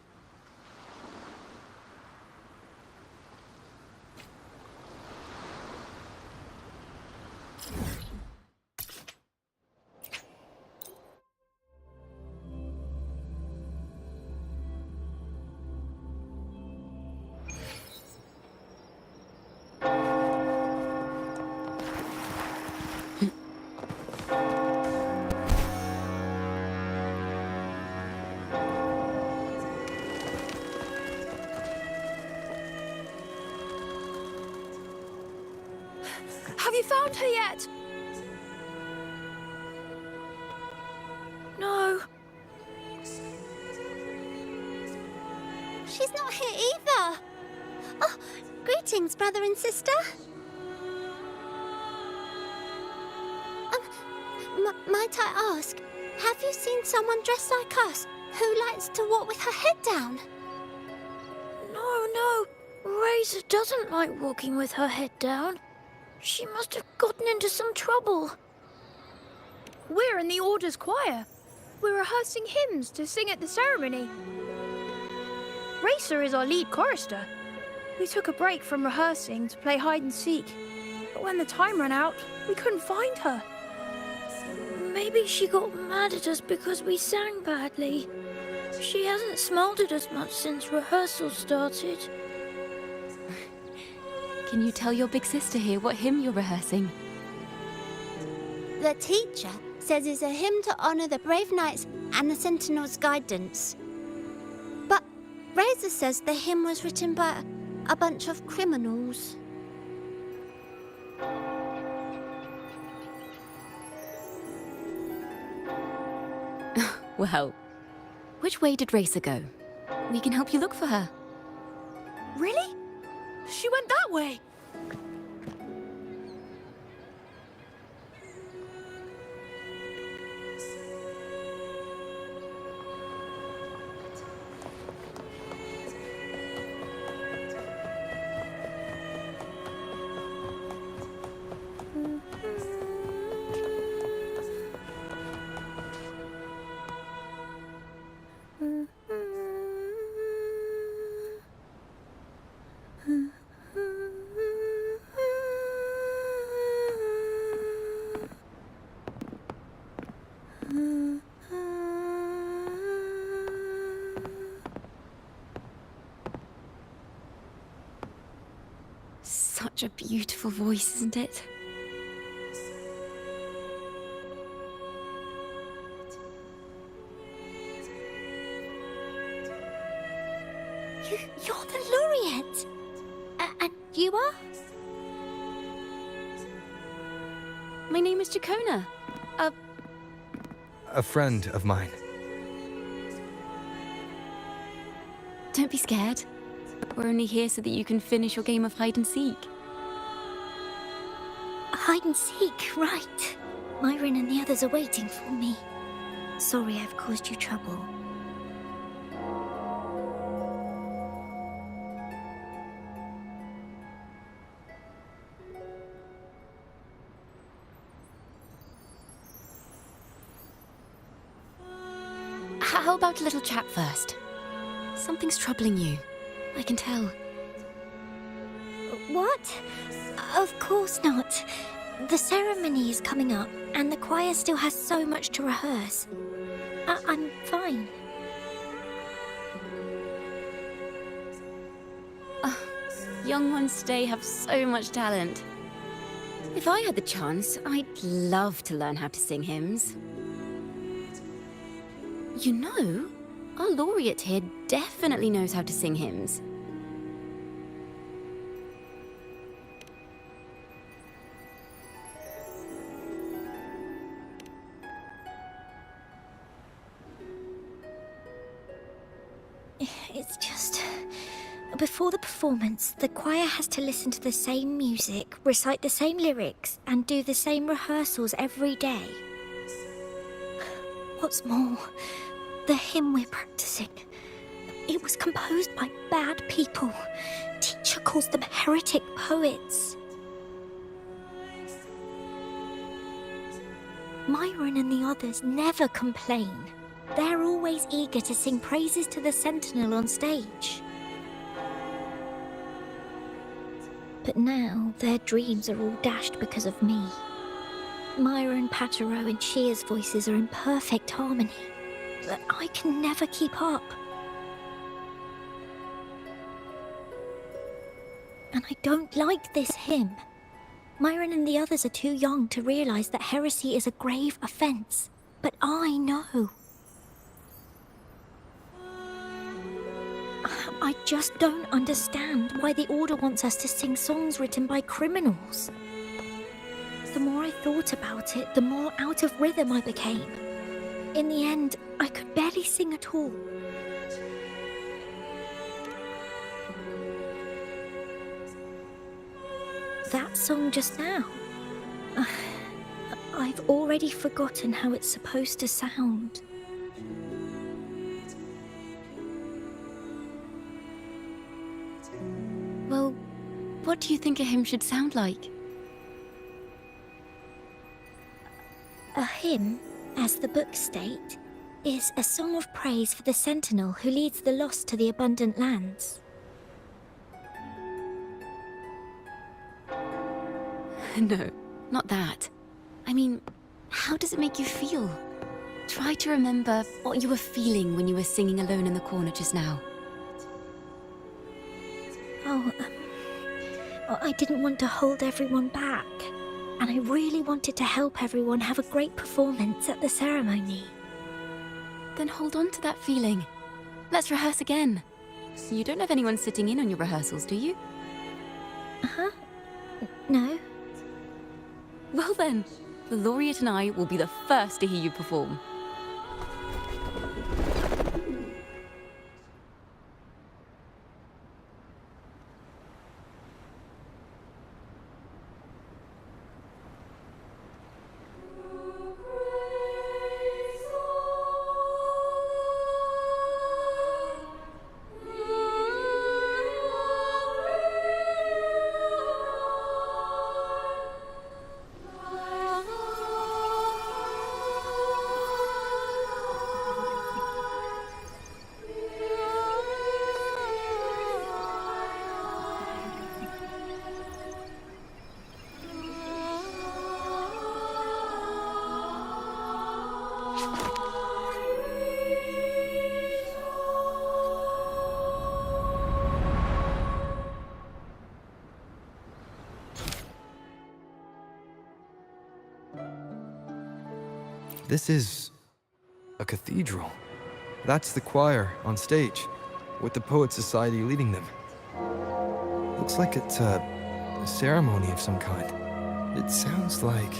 Have you found her yet? No. She's not here either. Oh, greetings, brother and sister. Might I ask, have you seen someone dressed like us who likes to walk with her head down? No. Razor doesn't like walking with her head down. She must have gotten into some trouble. We're in the Order's choir. We're rehearsing hymns to sing at the ceremony. Racer is our lead chorister. We took a break from rehearsing to play hide and seek. But when the time ran out, we couldn't find her. Maybe she got mad at us because we sang badly. She hasn't smiled at us much since rehearsal started. Can you tell your big sister here what hymn you're rehearsing? The teacher says it's a hymn to honor the brave knights and the sentinel's guidance. But Razor says the hymn was written by a bunch of criminals. Well, which way did Racer go? We can help you look for her. Really? She went that way. Such a beautiful voice, isn't it? You're the laureate. And you are? My name is Ciaconna. A friend of mine. Don't be scared. We're only here so that you can finish your game of hide and seek. Hide and seek, right. Myron and the others are waiting for me. Sorry I've caused you trouble. How about a little chat first? Something's troubling you. I can tell. What? Of course not. The ceremony is coming up, and the choir still has so much to rehearse. I'm fine. Young ones today have so much talent. If I had the chance, I'd love to learn how to sing hymns. You know, our laureate here definitely knows how to sing hymns. It's just... Before the performance, the choir has to listen to the same music, recite the same lyrics, and do the same rehearsals every day. What's more, the hymn we're practicing, it was composed by bad people. Teacher calls them heretic poets. Myron and the others never complain. They're always eager to sing praises to the Sentinel on stage. But now, their dreams are all dashed because of me. Myron, Patero, and Shear's voices are in perfect harmony, but I can never keep up. And I don't like this hymn. Myron and the others are too young to realize that heresy is a grave offense, but I know. I just don't understand why the Order wants us to sing songs written by criminals. The more I thought about it, the more out of rhythm I became. In the end, I could barely sing at all. That song just now. I've already forgotten how it's supposed to sound. Well, what do you think a hymn should sound like? A hymn, as the books state, is a song of praise for the sentinel who leads the lost to the abundant lands. No, not that. I mean, how does it make you feel? Try to remember what you were feeling when you were singing alone in the corner just now. I didn't want to hold everyone back, and I really wanted to help everyone have a great performance at the ceremony. Then hold on to that feeling. Let's rehearse again. You don't have anyone sitting in on your rehearsals, do you? No. Well then, the laureate and I will be the first to hear you perform. This is a cathedral. That's the choir on stage, with the Poet Society leading them. Looks like it's a ceremony of some kind. It sounds like...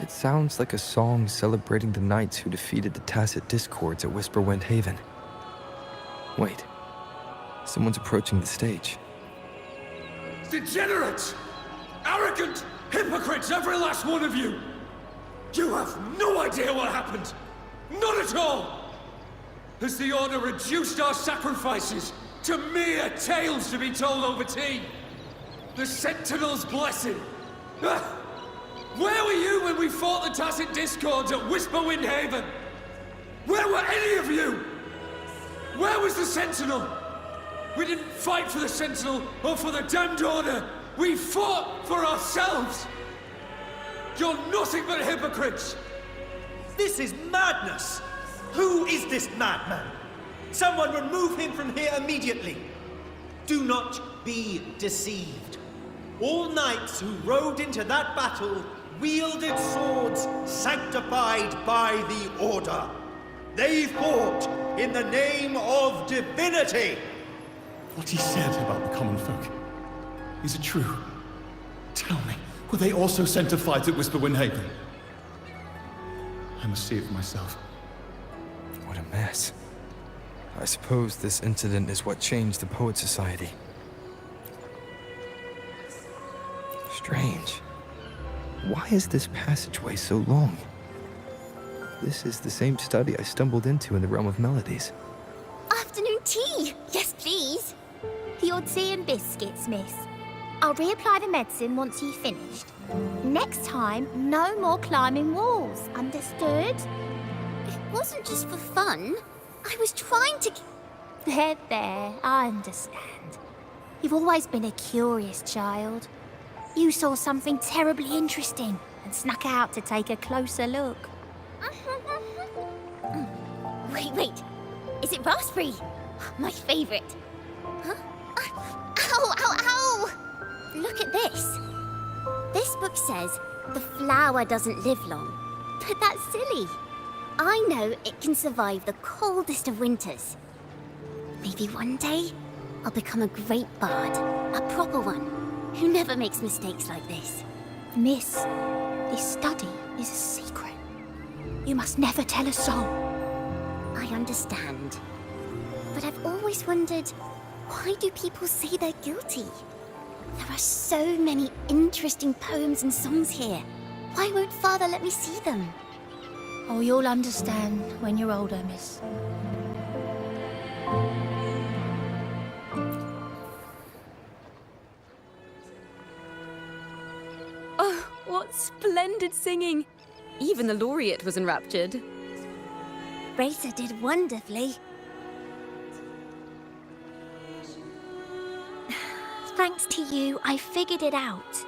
It sounds like a song celebrating the knights who defeated the Tacit Discords at Whisperwind Haven. Wait. Someone's approaching the stage. Degenerates! Arrogant hypocrites, every last one of you! You have no idea what happened! Not at all! Has the Order reduced our sacrifices to mere tales to be told over tea? The Sentinel's blessing! Ah! Where were you when we fought the Tacit Discords at Whisperwind Haven? Where were any of you? Where was the Sentinel? We didn't fight for the Sentinel or for the damned Order. We fought for ourselves. You're nothing but hypocrites. This is madness! Who is this madman? Someone remove him from here immediately. Do not be deceived. All knights who rode into that battle wielded swords sanctified by the Order. They fought in the name of divinity. What he said about the common folk, is it true? Tell me, were they also sent to fight at Whisperwind Haven? I must see it for myself. What a mess. I suppose this incident is what changed the Poet Society. Strange. Why is this passageway so long? This is the same study I stumbled into in the Realm of Melodies. Afternoon tea! Yes, please. The odd tea and biscuits, miss. I'll reapply the medicine once you've finished. Next time, no more climbing walls. Understood? It wasn't just for fun. I was trying to... There, I understand. You've always been a curious child. You saw something terribly interesting and snuck out to take a closer look. Wait. Is it raspberry? My favorite. Huh? Ow! Look at this. This book says the flower doesn't live long, But that's silly. I know it can survive the coldest of winters. Maybe one day, I'll become a great bard. A proper one, who never makes mistakes like this. Miss, this study is a secret. You must never tell a soul. I understand. But I've always wondered, why do people say they're guilty? There are so many interesting poems and songs here. Why won't Father let me see them? Oh, you'll understand when you're older, miss. Oh, what splendid singing! Even the laureate was enraptured. Racer did wonderfully. Thanks to you, I figured it out.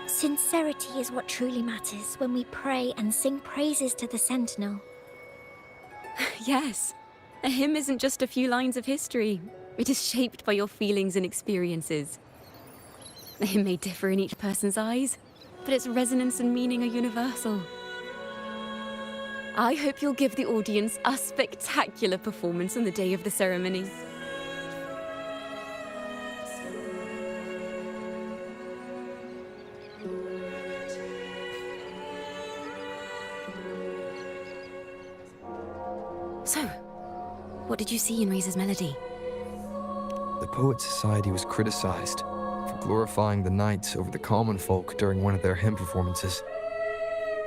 Sincerity is what truly matters when we pray and sing praises to the Sentinel. Yes, a hymn isn't just a few lines of history. It is shaped by your feelings and experiences. The hymn may differ in each person's eyes, but its resonance and meaning are universal. I hope you'll give the audience a spectacular performance on the day of the ceremony. So, what did you see in Razor's melody? The Poet Society was criticized for glorifying the knights over the common folk during one of their hymn performances.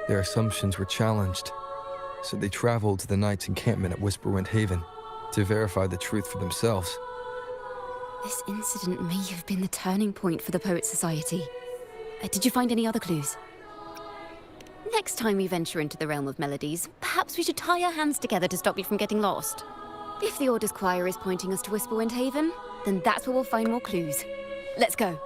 Their assumptions were challenged, so they traveled to the knights' encampment at Whisperwind Haven to verify the truth for themselves. This incident may have been the turning point for the Poet Society. Did you find any other clues? Next time we venture into the realm of melodies, perhaps we should tie our hands together to stop you from getting lost. If the Order's choir is pointing us to Whisperwind Haven, then that's where we'll find more clues. Let's go.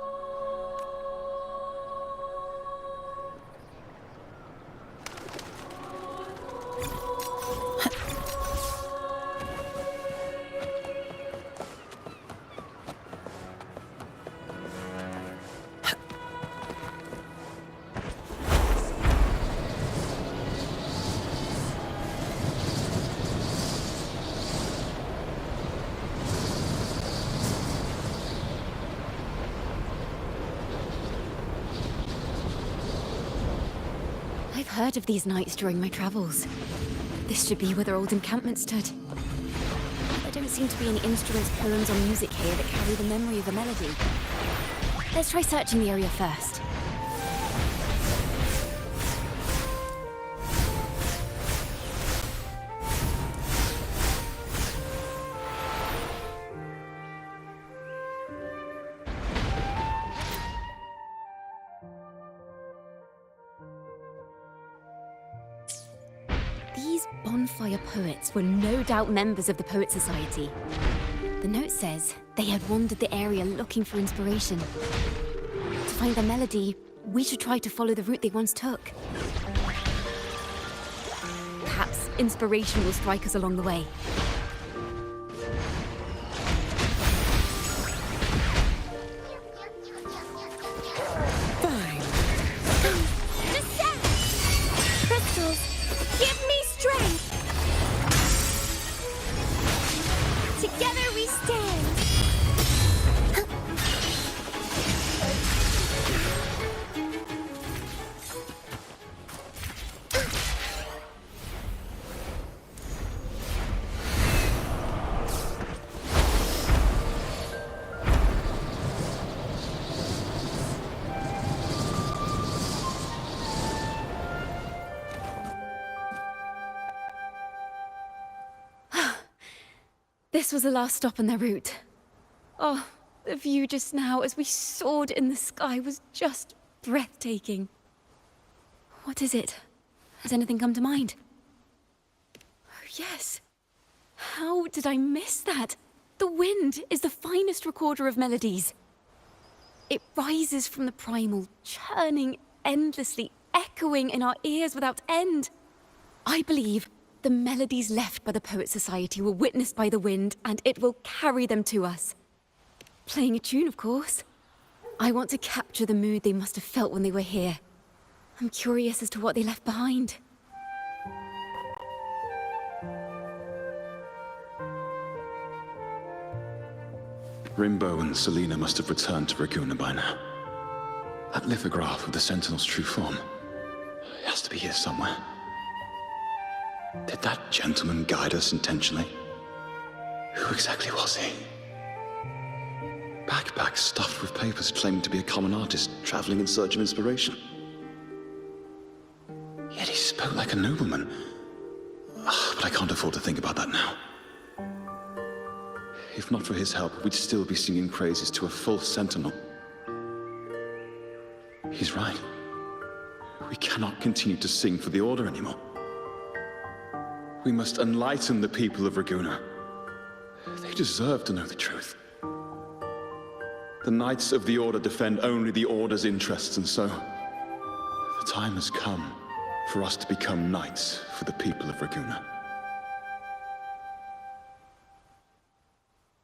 I've heard of these knights during my travels. This should be where their old encampment stood. There don't seem to be any instruments, poems, or music here that carry the memory of a melody. Let's try searching the area first. These bonfire poets were no doubt members of the Poet Society. The note says they had wandered the area looking for inspiration. To find their melody, we should try to follow the route they once took. Perhaps inspiration will strike us along the way. Crystals, give me strength! Together we stand! This was the last stop on their route. Oh, the view just now as we soared in the sky was just breathtaking. What is it? Has anything come to mind? Oh, yes. How did I miss that? The wind is the finest recorder of melodies. It rises from the primal, churning endlessly, echoing in our ears without end. I believe the melodies left by the Poet Society were witnessed by the wind, and it will carry them to us. Playing a tune, of course. I want to capture the mood they must have felt when they were here. I'm curious as to what they left behind. Rimbo and Selena must have returned to Raguna by now. That lithograph of the Sentinel's true form. It has to be here somewhere. Did that gentleman guide us intentionally? Who exactly was he? Backpack stuffed with papers claiming to be a common artist traveling in search of inspiration. Yet he spoke like a nobleman. But I can't afford to think about that now. If not for his help, we'd still be singing praises to a false sentinel. He's right. We cannot continue to sing for the Order anymore. We must enlighten the people of Raguna. They deserve to know the truth. The Knights of the Order defend only the Order's interests, and so the time has come for us to become knights for the people of Raguna.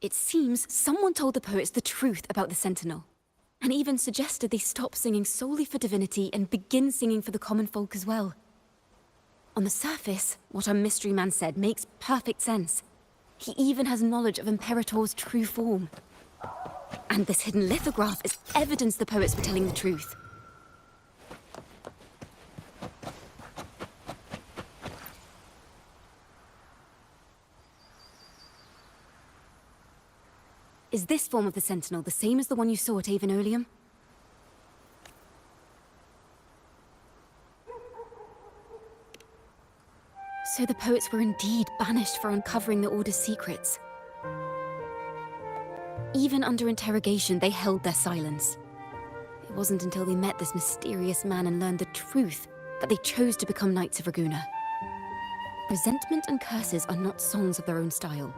It seems someone told the poets the truth about the Sentinel, and even suggested they stop singing solely for divinity and begin singing for the common folk as well. On the surface, what our mystery man said makes perfect sense. He even has knowledge of Imperator's true form. And this hidden lithograph is evidence the poets were telling the truth. Is this form of the Sentinel the same as the one you saw at Avon Oleum? So the poets were indeed banished for uncovering the Order's secrets. Even under interrogation, they held their silence. It wasn't until they met this mysterious man and learned the truth that they chose to become Knights of Raguna. Resentment and curses are not songs of their own style.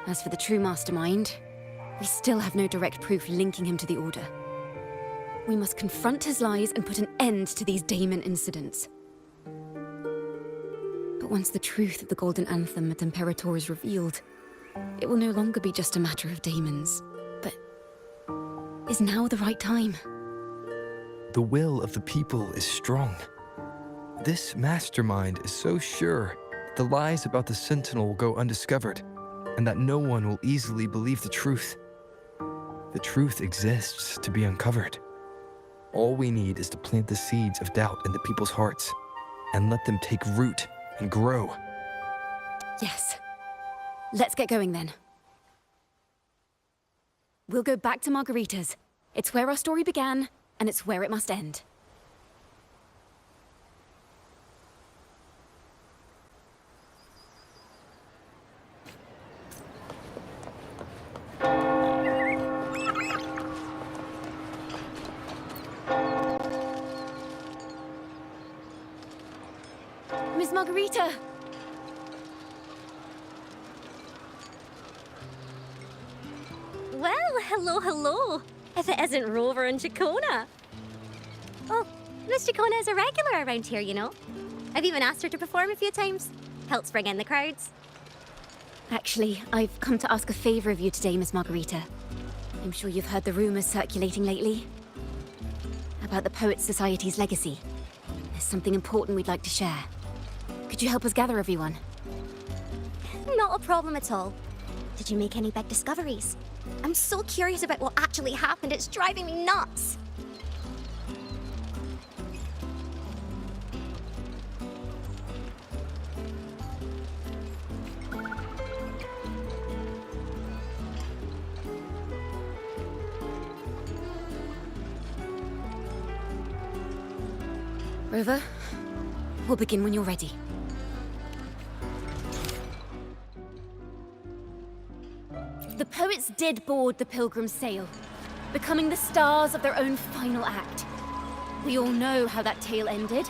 As for the true mastermind, we still have no direct proof linking him to the Order. We must confront his lies and put an end to these Daemon incidents. But once the truth of the Golden Anthem at Imperator is revealed, it will no longer be just a matter of daemons. But is now the right time? The will of the people is strong. This mastermind is so sure that the lies about the Sentinel will go undiscovered, and that no one will easily believe the truth. The truth exists to be uncovered. All we need is to plant the seeds of doubt in the people's hearts, and let them take root and grow. Yes. Let's get going then. We'll go back to Margarita's. It's where our story began, and it's where it must end. Miss Margarita! Well, hello. If it isn't Rover and Ciaconna. Oh, Miss Ciaconna is a regular around here, you know. I've even asked her to perform a few times. Helps bring in the crowds. Actually, I've come to ask a favor of you today, Miss Margarita. I'm sure you've heard the rumors circulating lately about the Poets Society's legacy. There's something important we'd like to share. Could you help us gather everyone? Not a problem at all. Did you make any big discoveries? I'm so curious about what actually happened. It's driving me nuts. Rover, we'll begin when you're ready. The poets did board the Pilgrim's sail, becoming the stars of their own final act. We all know how that tale ended.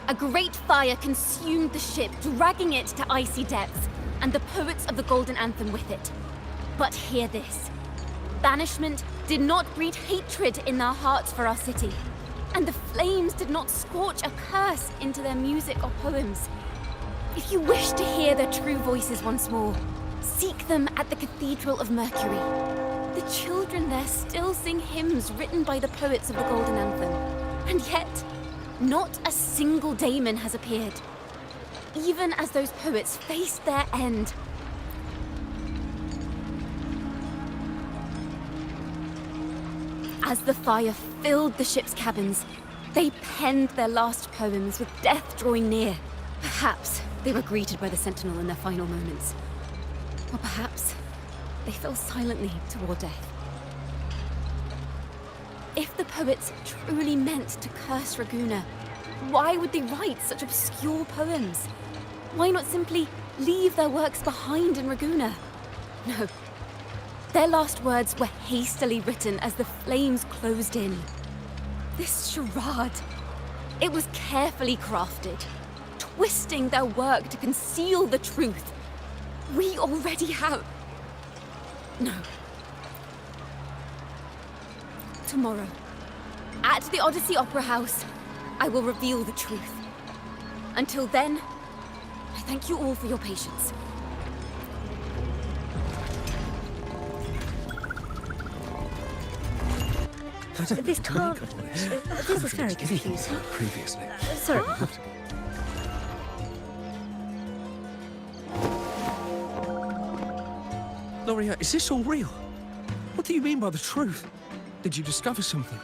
A great fire consumed the ship, dragging it to icy depths, and the poets of the Golden Anthem with it. But hear this. Banishment did not breed hatred in their hearts for our city, and the flames did not scorch a curse into their music or poems. If you wish to hear their true voices once more, seek them at the Cathedral of Mercury. The children there still sing hymns written by the poets of the Golden Anthem. And yet, not a single daemon has appeared. Even as those poets face their end. As the fire filled the ship's cabins, they penned their last poems with death drawing near. Perhaps they were greeted by the Sentinel in their final moments. Or perhaps they fell silently toward death. If the poets truly meant to curse Raguna, why would they write such obscure poems? Why not simply leave their works behind in Raguna? No. Their last words were hastily written as the flames closed in. This charade, it was carefully crafted, twisting their work to conceal the truth. We already have... No. Tomorrow, at the Odyssey Opera House, I will reveal the truth. Until then, I thank you all for your patience. This can't... This is very confusing. Previously. Sorry. Loria, is this all real? What do you mean by the truth? Did you discover something?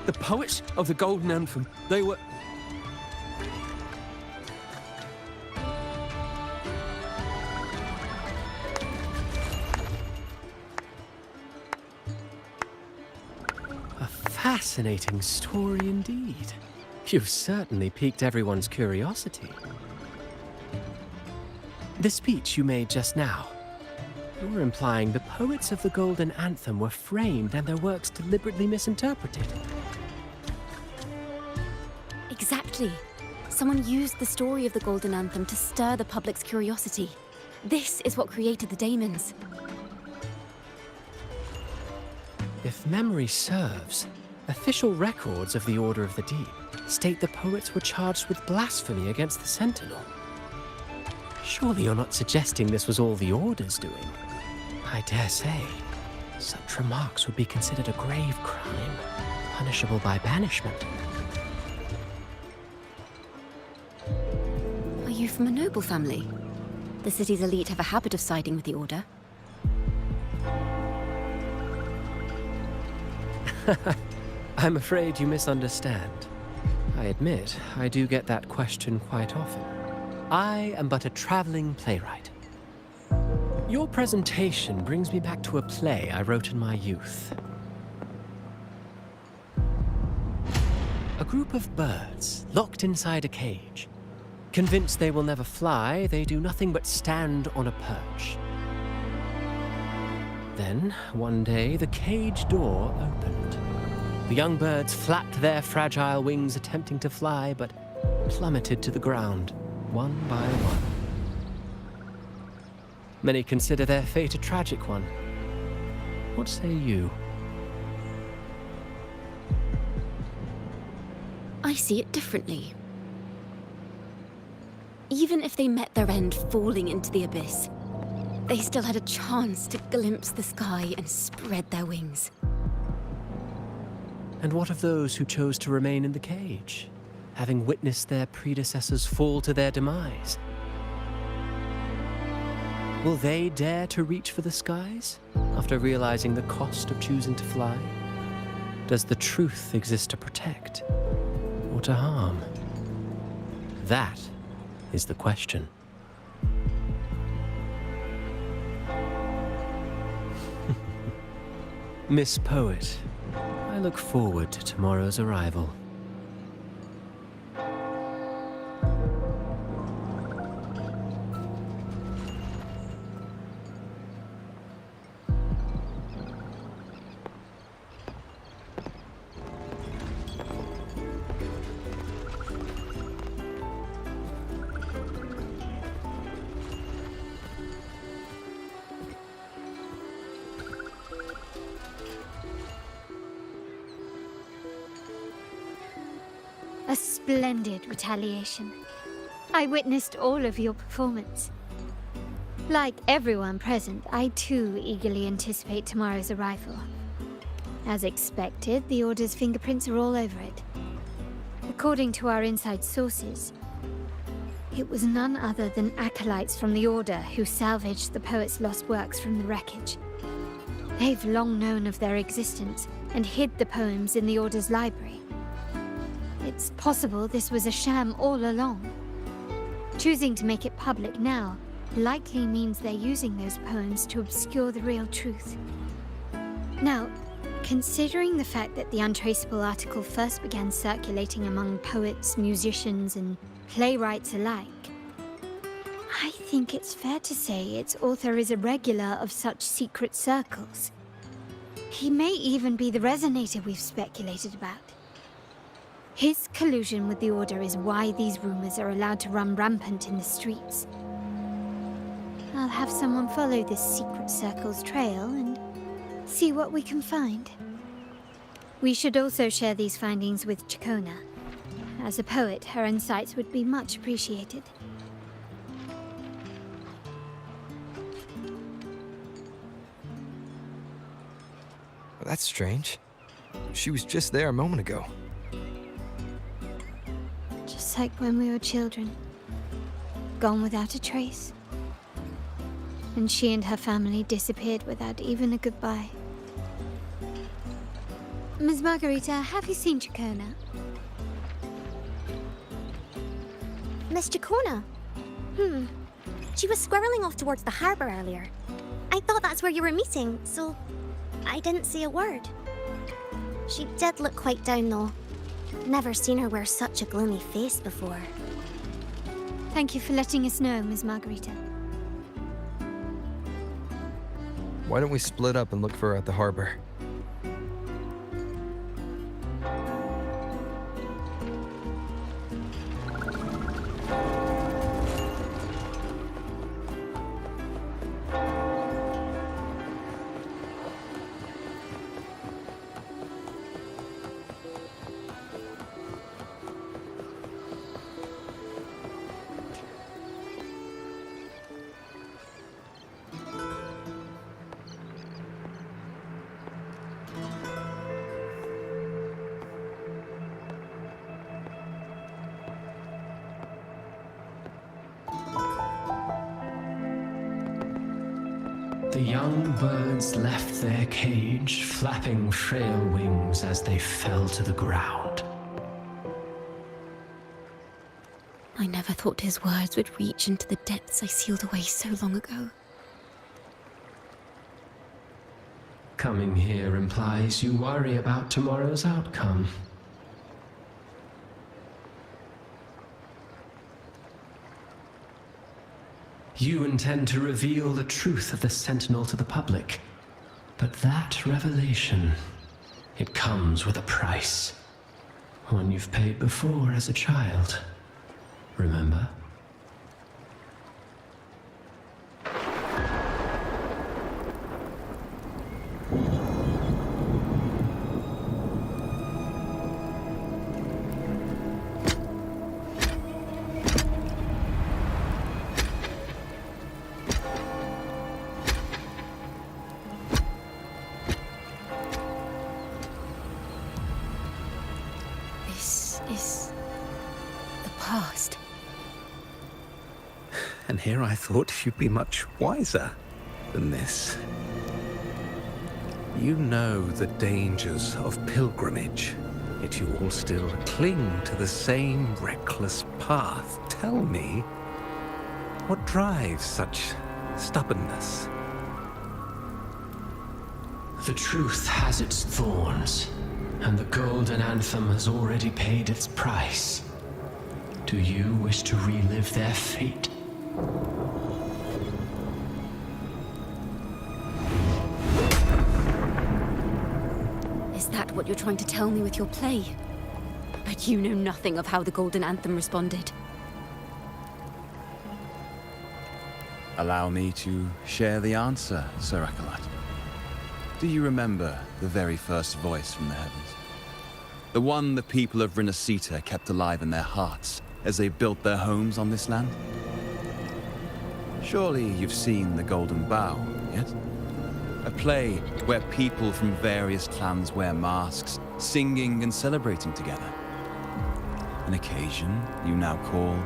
The poets of the Golden Anthem, they were... A fascinating story indeed. You've certainly piqued everyone's curiosity. The speech you made just now, you're implying the poets of the Golden Anthem were framed and their works deliberately misinterpreted. Exactly. Someone used the story of the Golden Anthem to stir the public's curiosity. This is what created the daemons. If memory serves, official records of the Order of the Deep state the poets were charged with blasphemy against the Sentinel. Surely you're not suggesting this was all the Order's doing? I dare say, such remarks would be considered a grave crime, punishable by banishment. Are you from a noble family? The city's elite have a habit of siding with the Order. I'm afraid you misunderstand. I admit, I do get that question quite often. I am but a traveling playwright. Your presentation brings me back to a play I wrote in my youth. A group of birds, locked inside a cage. Convinced they will never fly, they do nothing but stand on a perch. Then, one day, the cage door opened. The young birds flapped their fragile wings attempting to fly, but plummeted to the ground, one by one. Many consider their fate a tragic one. What say you? I see it differently. Even if they met their end falling into the abyss, they still had a chance to glimpse the sky and spread their wings. And what of those who chose to remain in the cage, having witnessed their predecessors fall to their demise? Will they dare to reach for the skies, after realizing the cost of choosing to fly? Does the truth exist to protect, or to harm? That is the question. Miss Poet, I look forward to tomorrow's arrival. A splendid retaliation. I witnessed all of your performance. Like everyone present, I too eagerly anticipate tomorrow's arrival. As expected, the Order's fingerprints are all over it. According to our inside sources, it was none other than acolytes from the Order who salvaged the poet's lost works from the wreckage. They've long known of their existence and hid the poems in the Order's library. It's possible this was a sham all along. Choosing to make it public now likely means they're using those poems to obscure the real truth. Now, considering the fact that the untraceable article first began circulating among poets, musicians, and playwrights alike, I think it's fair to say its author is a regular of such secret circles. He may even be the resonator we've speculated about. His collusion with the Order is why these rumors are allowed to run rampant in the streets. I'll have someone follow this secret circle's trail and see what we can find. We should also share these findings with Ciaconna. As a poet, her insights would be much appreciated. Well, that's strange. She was just there a moment ago. Just like when we were children. Gone without a trace. And she and her family disappeared without even a goodbye. Ms. Margarita, have you seen Ciaconna? Miss Ciaconna? She was squirreling off towards the harbour earlier. I thought that's where you were meeting, so I didn't say a word. She did look quite down, though. Never seen her wear such a gloomy face before. Thank you for letting us know, Ms. Margarita. Why don't we split up and look for her at the harbor? The young birds left their cage, flapping frail wings as they fell to the ground. I never thought his words would reach into the depths I sealed away so long ago. Coming here implies you worry about tomorrow's outcome. You intend to reveal the truth of the Sentinel to the public. But that revelation, it comes with a price. One you've paid before as a child. Remember? And here I thought you'd be much wiser than this. You know the dangers of pilgrimage, yet you all still cling to the same reckless path. Tell me, what drives such stubbornness? The truth has its thorns, and the Golden Anthem has already paid its price. Do you wish to relive their fate? Is that what you're trying to tell me with your play? But you know nothing of how the Golden Anthem responded. Allow me to share the answer, Sir Acolyte. Do you remember the very first voice from the heavens? The one the people of Renacita kept alive in their hearts as they built their homes on this land? Surely you've seen the Golden Bough, yet? A play where people from various clans wear masks, singing and celebrating together. An occasion you now call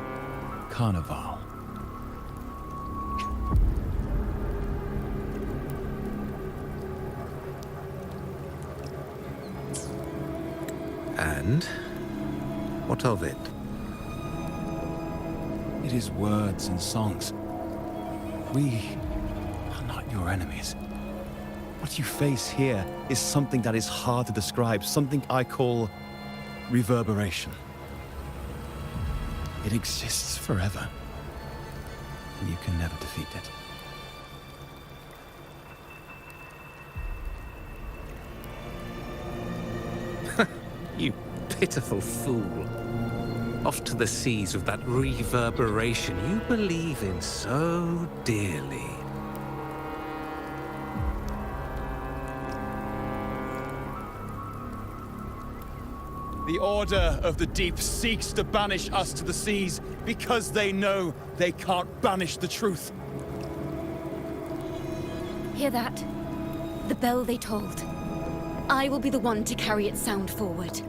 Carnival. And? What of it? It is words and songs. We are not your enemies. What you face here is something that is hard to describe, something I call reverberation. It exists forever, and you can never defeat it. You pitiful fool. Off to the seas with that reverberation you believe in so dearly. The Order of the Deep seeks to banish us to the seas because they know they can't banish the truth. Hear that? The bell they tolled. I will be the one to carry its sound forward.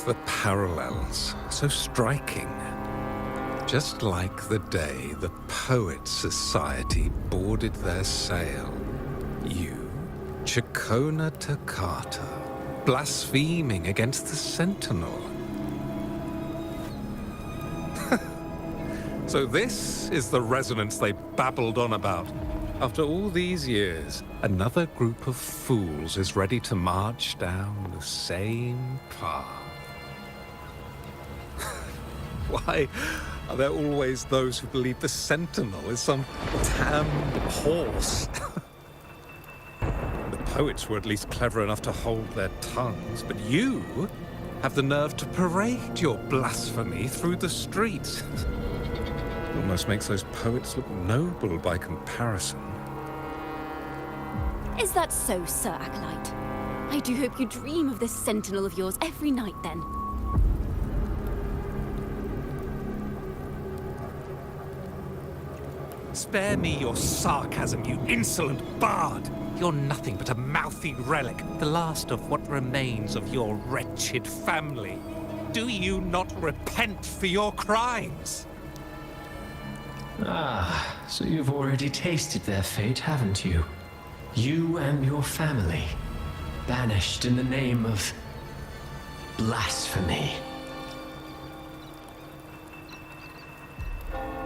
The parallels, so striking. Just like the day the Poets Society boarded their sail. You, Ciaconna Toccata, blaspheming against the Sentinel. So this is the resonance they babbled on about. After all these years, another group of fools is ready to march down the same path. Why are there always those who believe the Sentinel is some damned horse? The poets were at least clever enough to hold their tongues, but you have the nerve to parade your blasphemy through the streets. Almost makes those poets look noble by comparison. Is that so, Sir Acolyte? I do hope you dream of this Sentinel of yours every night, then. Spare me your sarcasm, you insolent bard! You're nothing but a mouthy relic, the last of what remains of your wretched family. Do you not repent for your crimes? Ah, so you've already tasted their fate, haven't you? You and your family, banished in the name of blasphemy.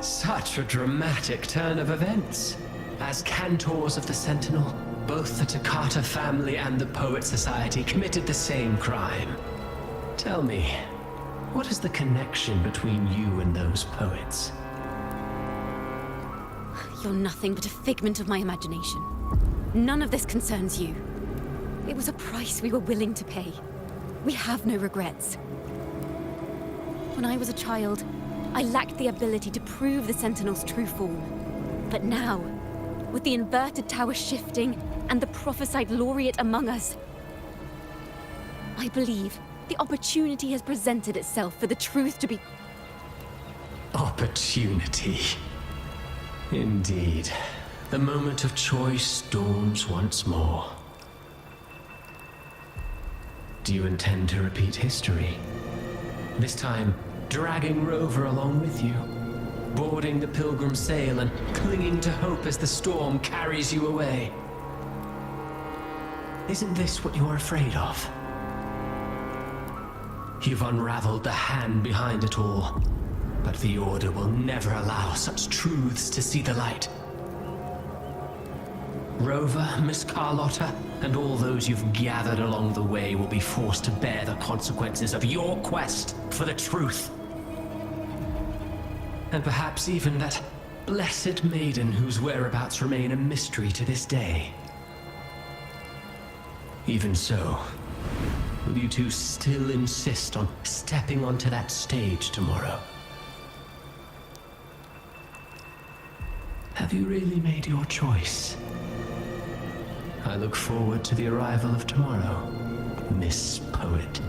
Such a dramatic turn of events. As cantors of the Sentinel, both the Toccata family and the Poet Society committed the same crime. Tell me, what is the connection between you and those poets? You're nothing but a figment of my imagination. None of this concerns you. It was a price we were willing to pay. We have no regrets. When I was a child, I lacked the ability to prove the Sentinel's true form. But now, with the inverted tower shifting and the prophesied laureate among us, I believe the opportunity has presented itself for the truth to be... Opportunity. Indeed. The moment of choice dawns once more. Do you intend to repeat history? This time, dragging Rover along with you, boarding the pilgrim sail and clinging to hope as the storm carries you away. Isn't this what you're afraid of? You've unraveled the hand behind it all, but the Order will never allow such truths to see the light. Rover, Miss Carlotta, and all those you've gathered along the way will be forced to bear the consequences of your quest for the truth. And perhaps even that blessed maiden whose whereabouts remain a mystery to this day. Even so, will you two still insist on stepping onto that stage tomorrow? Have you really made your choice? I look forward to the arrival of tomorrow, Miss Poet.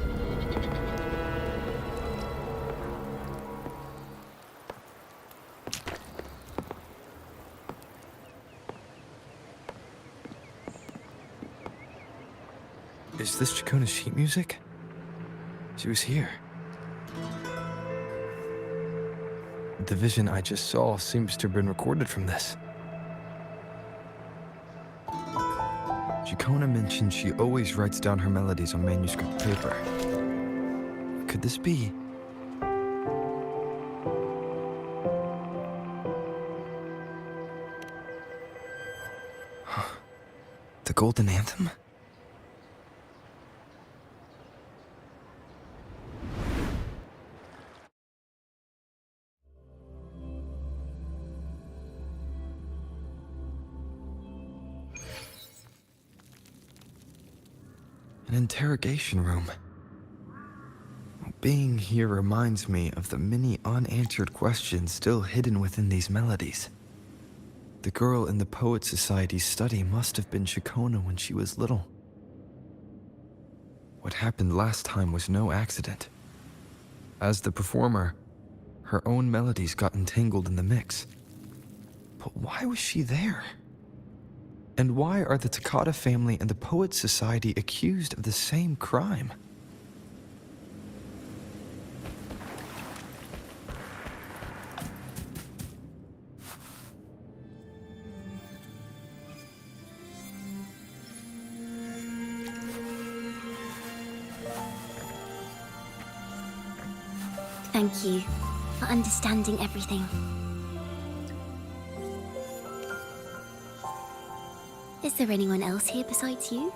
Is this Ciacconna's sheet music? She was here. The vision I just saw seems to have been recorded from this. Ciaconna mentioned she always writes down her melodies on manuscript paper. Could this be? The Golden Anthem? An interrogation room. Being here reminds me of the many unanswered questions still hidden within these melodies. The girl in the Poet Society's study must have been Ciaconna when she was little. What happened last time was no accident. As the performer, her own melodies got entangled in the mix. But why was she there? And why are the Takata family and the Poet Society accused of the same crime? Thank you for understanding everything. Is there anyone else here besides you?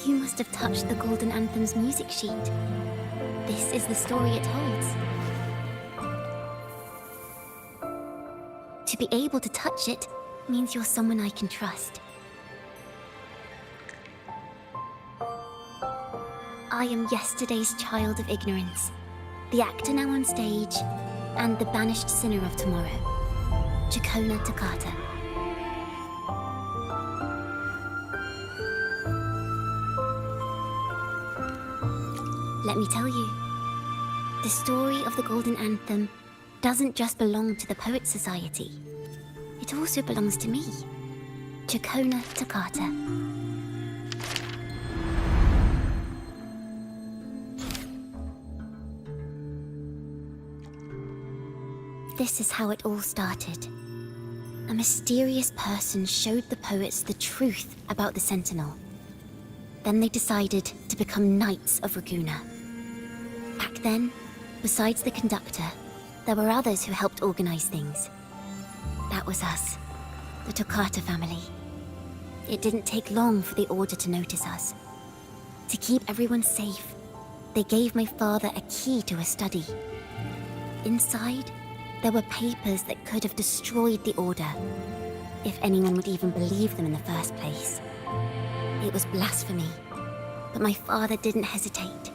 You must have touched the Golden Anthem's music sheet. This is the story it holds. To be able to touch it means you're someone I can trust. I am yesterday's child of ignorance, the actor now on stage, and the banished sinner of tomorrow, Ciaconna Takata. Let me tell you, the story of the Golden Anthem doesn't just belong to the Poet Society. It also belongs to me, Ciaconna Takata. This is how it all started. A mysterious person showed the poets the truth about the Sentinel. Then they decided to become Knights of Raguena. Back then, besides the conductor, there were others who helped organize things. That was us, the Takata family. It didn't take long for the Order to notice us. To keep everyone safe, they gave my father a key to a study. Inside, there were papers that could have destroyed the Order, if anyone would even believe them in the first place. It was blasphemy, but my father didn't hesitate.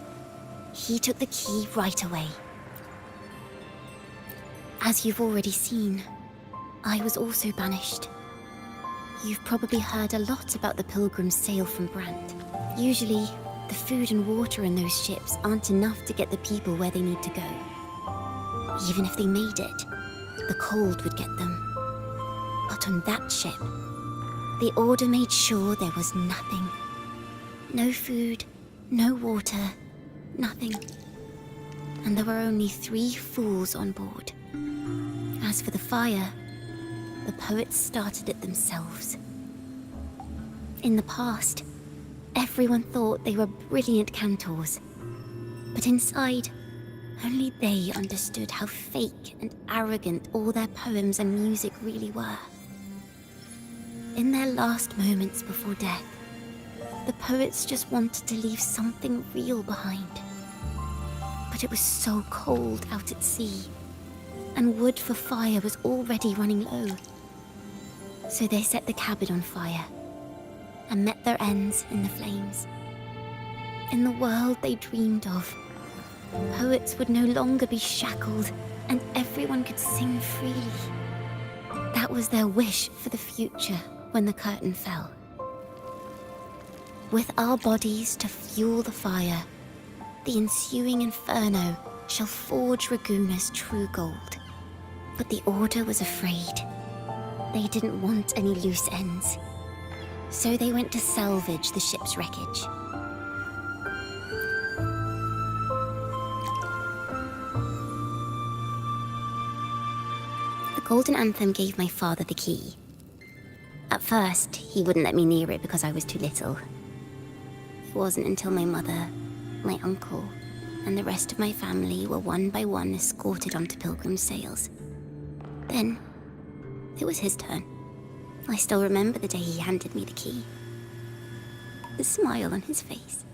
He took the key right away. As you've already seen, I was also banished. You've probably heard a lot about the pilgrims' sail from Brant. Usually, the food and water in those ships aren't enough to get the people where they need to go. Even if they made it, the cold would get them. But on that ship, the Order made sure there was nothing. No food, no water, nothing. And there were only 3 fools on board. As for the fire, the poets started it themselves. In the past, everyone thought they were brilliant cantors. But inside, Only they understood how fake and arrogant all their poems and music really were. In their last moments before death, the poets just wanted to leave something real behind. But it was so cold out at sea, and wood for fire was already running low. So they set the cabin on fire, and met their ends in the flames. In the world they dreamed of, poets would no longer be shackled, and everyone could sing freely. That was their wish for the future when the curtain fell. With our bodies to fuel the fire, the ensuing inferno shall forge Raguna's true gold. But the Order was afraid. They didn't want any loose ends. So they went to salvage the ship's wreckage. The Golden Anthem gave my father the key. At first, he wouldn't let me near it because I was too little. It wasn't until my mother, my uncle, and the rest of my family were one by one escorted onto Pilgrim's sails. Then, it was his turn. I still remember the day he handed me the key. The smile on his face.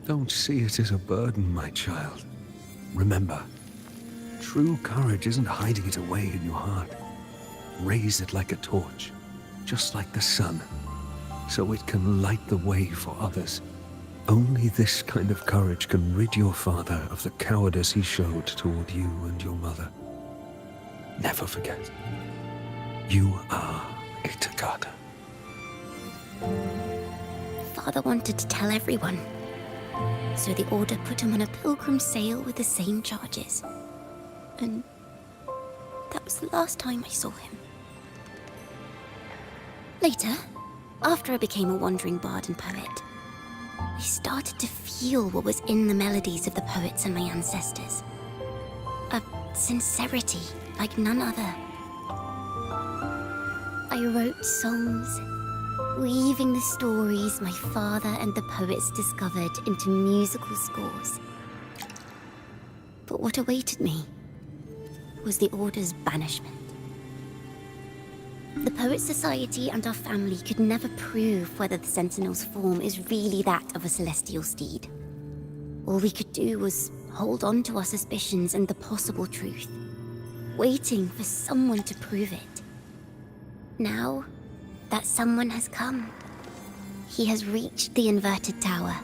Don't see it as a burden, my child. Remember, true courage isn't hiding it away in your heart. Raise it like a torch, just like the sun, so it can light the way for others. Only this kind of courage can rid your father of the cowardice he showed toward you and your mother. Never forget, you are a Ciaconna. Father wanted to tell everyone, so the Order put him on a pilgrim sail with the same charges. And that was the last time I saw him. Later, after I became a wandering bard and poet, I started to feel what was in the melodies of the poets and my ancestors. A sincerity like none other. I wrote songs, weaving the stories my father and the poets discovered into musical scores. But what awaited me was the Order's banishment. The Poets Society and our family could never prove whether the Sentinel's form is really that of a celestial steed. All we could do was hold on to our suspicions and the possible truth, waiting for someone to prove it. Now, that someone has come. He has reached the inverted tower.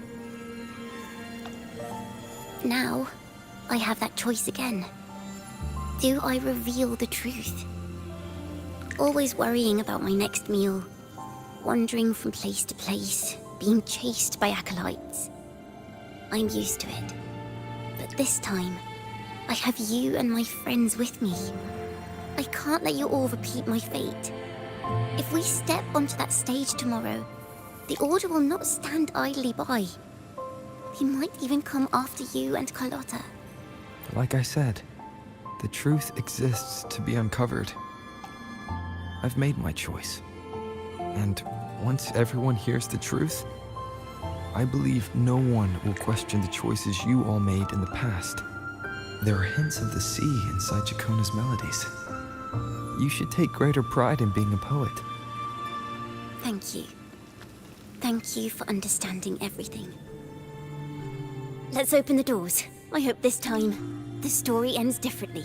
Now, I have that choice again. Do I reveal the truth? Always worrying about my next meal, wandering from place to place, being chased by acolytes. I'm used to it. But this time, I have you and my friends with me. I can't let you all repeat my fate. If we step onto that stage tomorrow, the Order will not stand idly by. They might even come after you and Carlotta. Like I said, the truth exists to be uncovered. I've made my choice. And once everyone hears the truth, I believe no one will question the choices you all made in the past. There are hints of the sea inside Ciaconna's melodies. You should take greater pride in being a poet. Thank you. Thank you for understanding everything. Let's open the doors. I hope this time, the story ends differently.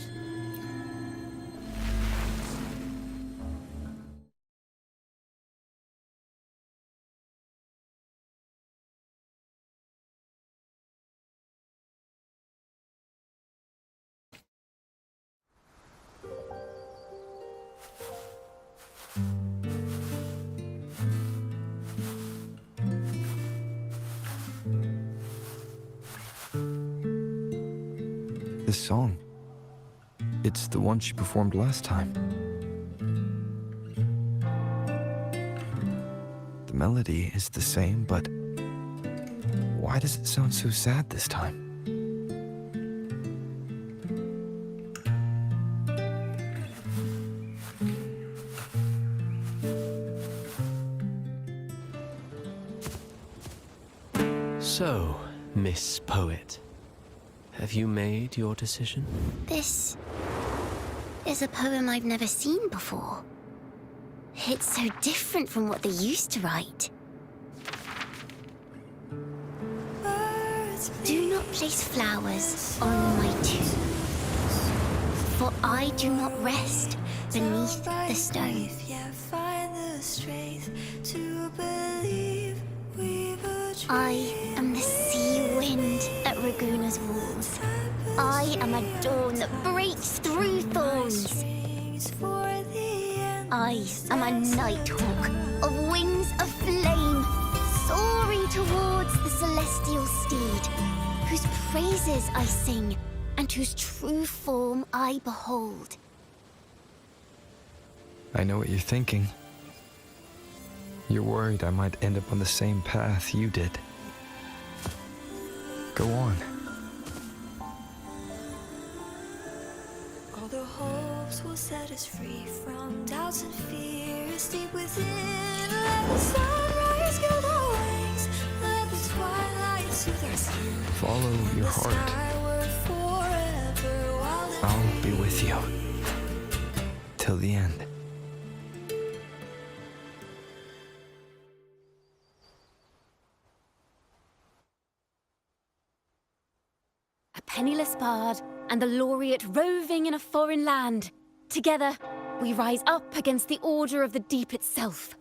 This song, it's the one she performed last time. The melody is the same, but why does it sound so sad this time? So, Miss Poet, Have you made your decision? This is a poem I've never seen before. It's so different from what they used to write. Do not place flowers on my tomb, for I do not rest beneath the stone. I am the sea wind at Raguna's walls. I am a dawn that breaks through thorns. I am a nighthawk of wings of flame, soaring towards the celestial steed, whose praises I sing and whose true form I behold. I know what you're thinking. You're worried I might end up on the same path you did. Go on. All the hopes will set us free from doubts and fears deep within. Let the sunrise give our wings. Let the twilight soothe our skin. Follow your heart. I'll be with you. Till the end. A penniless bard and the laureate roving in a foreign land. Together, we rise up against the order of the deep itself.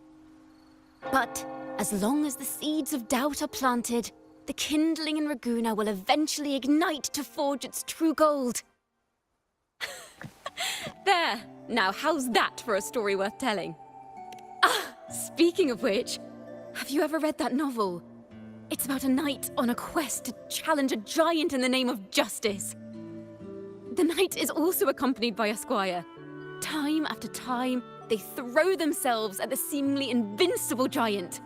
But as long as the seeds of doubt are planted, the kindling in Raguna will eventually ignite to forge its true gold. There! Now how's that for a story worth telling? Ah, speaking of which, have you ever read that novel? It's about a knight on a quest to challenge a giant in the name of justice. The knight is also accompanied by a squire. Time after time, they throw themselves at the seemingly invincible giant.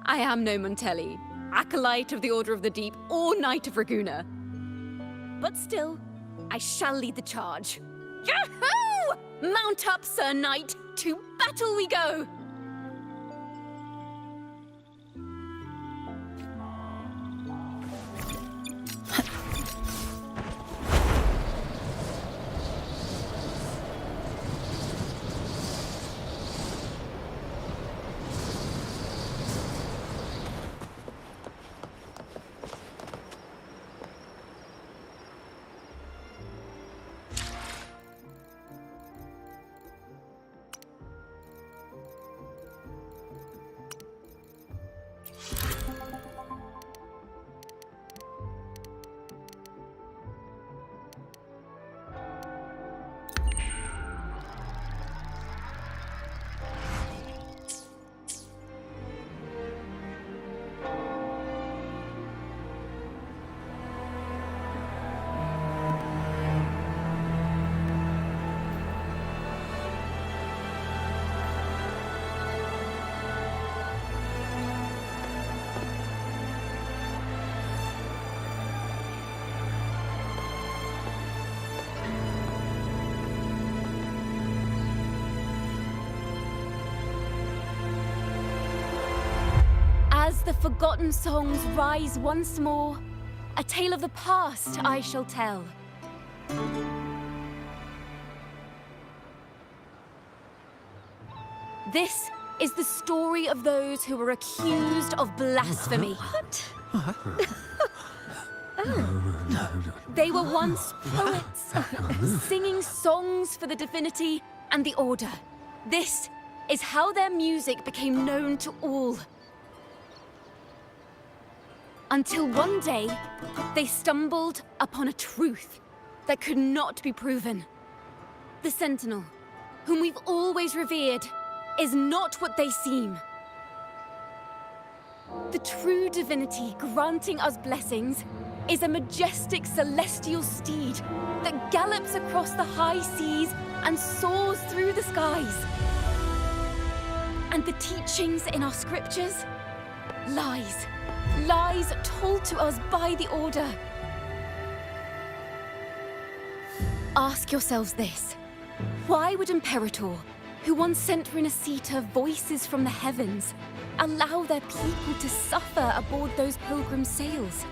I am no Montelli, acolyte of the Order of the Deep, or Knight of Raguna. But still, I shall lead the charge. Yahoo! Mount up, Sir Knight! To battle we go! As the forgotten songs rise once more, a tale of the past I shall tell. This is the story of those who were accused of blasphemy. What? They were once poets, singing songs for the divinity and the order. This is how their music became known to all. Until one day, they stumbled upon a truth that could not be proven. The Sentinel, whom we've always revered, is not what they seem. The true divinity granting us blessings is a majestic celestial steed that gallops across the high seas and soars through the skies. And the teachings in our scriptures? Lies. Lies told to us by the Order. Ask yourselves this. Why would Imperator, who once sent Renacita voices from the heavens, allow their people to suffer aboard those pilgrim sails?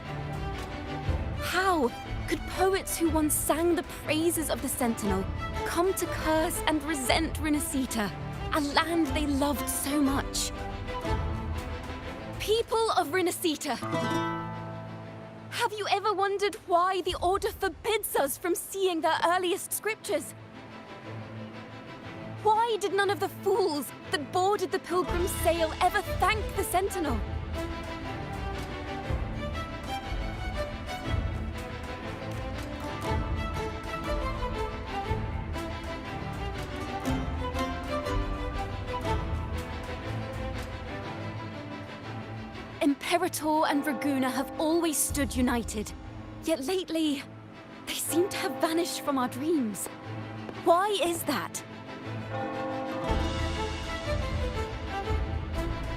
How could poets who once sang the praises of the Sentinel come to curse and resent Rinascita, a land they loved so much? People of Rinascita, have you ever wondered why the Order forbids us from seeing their earliest scriptures? Why did none of the fools that boarded the Pilgrim's sail ever thank the Sentinel? Imperator and Raguna have always stood united, yet lately, they seem to have vanished from our dreams. Why is that?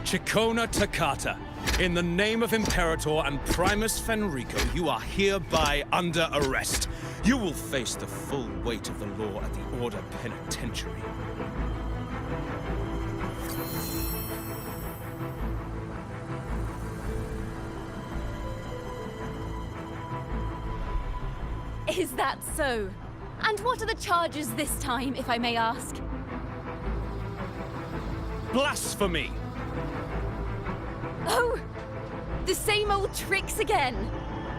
Ciaconna Toccata, in the name of Imperator and Primus Fenrico, you are hereby under arrest. You will face the full weight of the law at the Order Penitentiary. Is that so? And what are the charges this time, if I may ask? Blasphemy! Oh! The same old tricks again!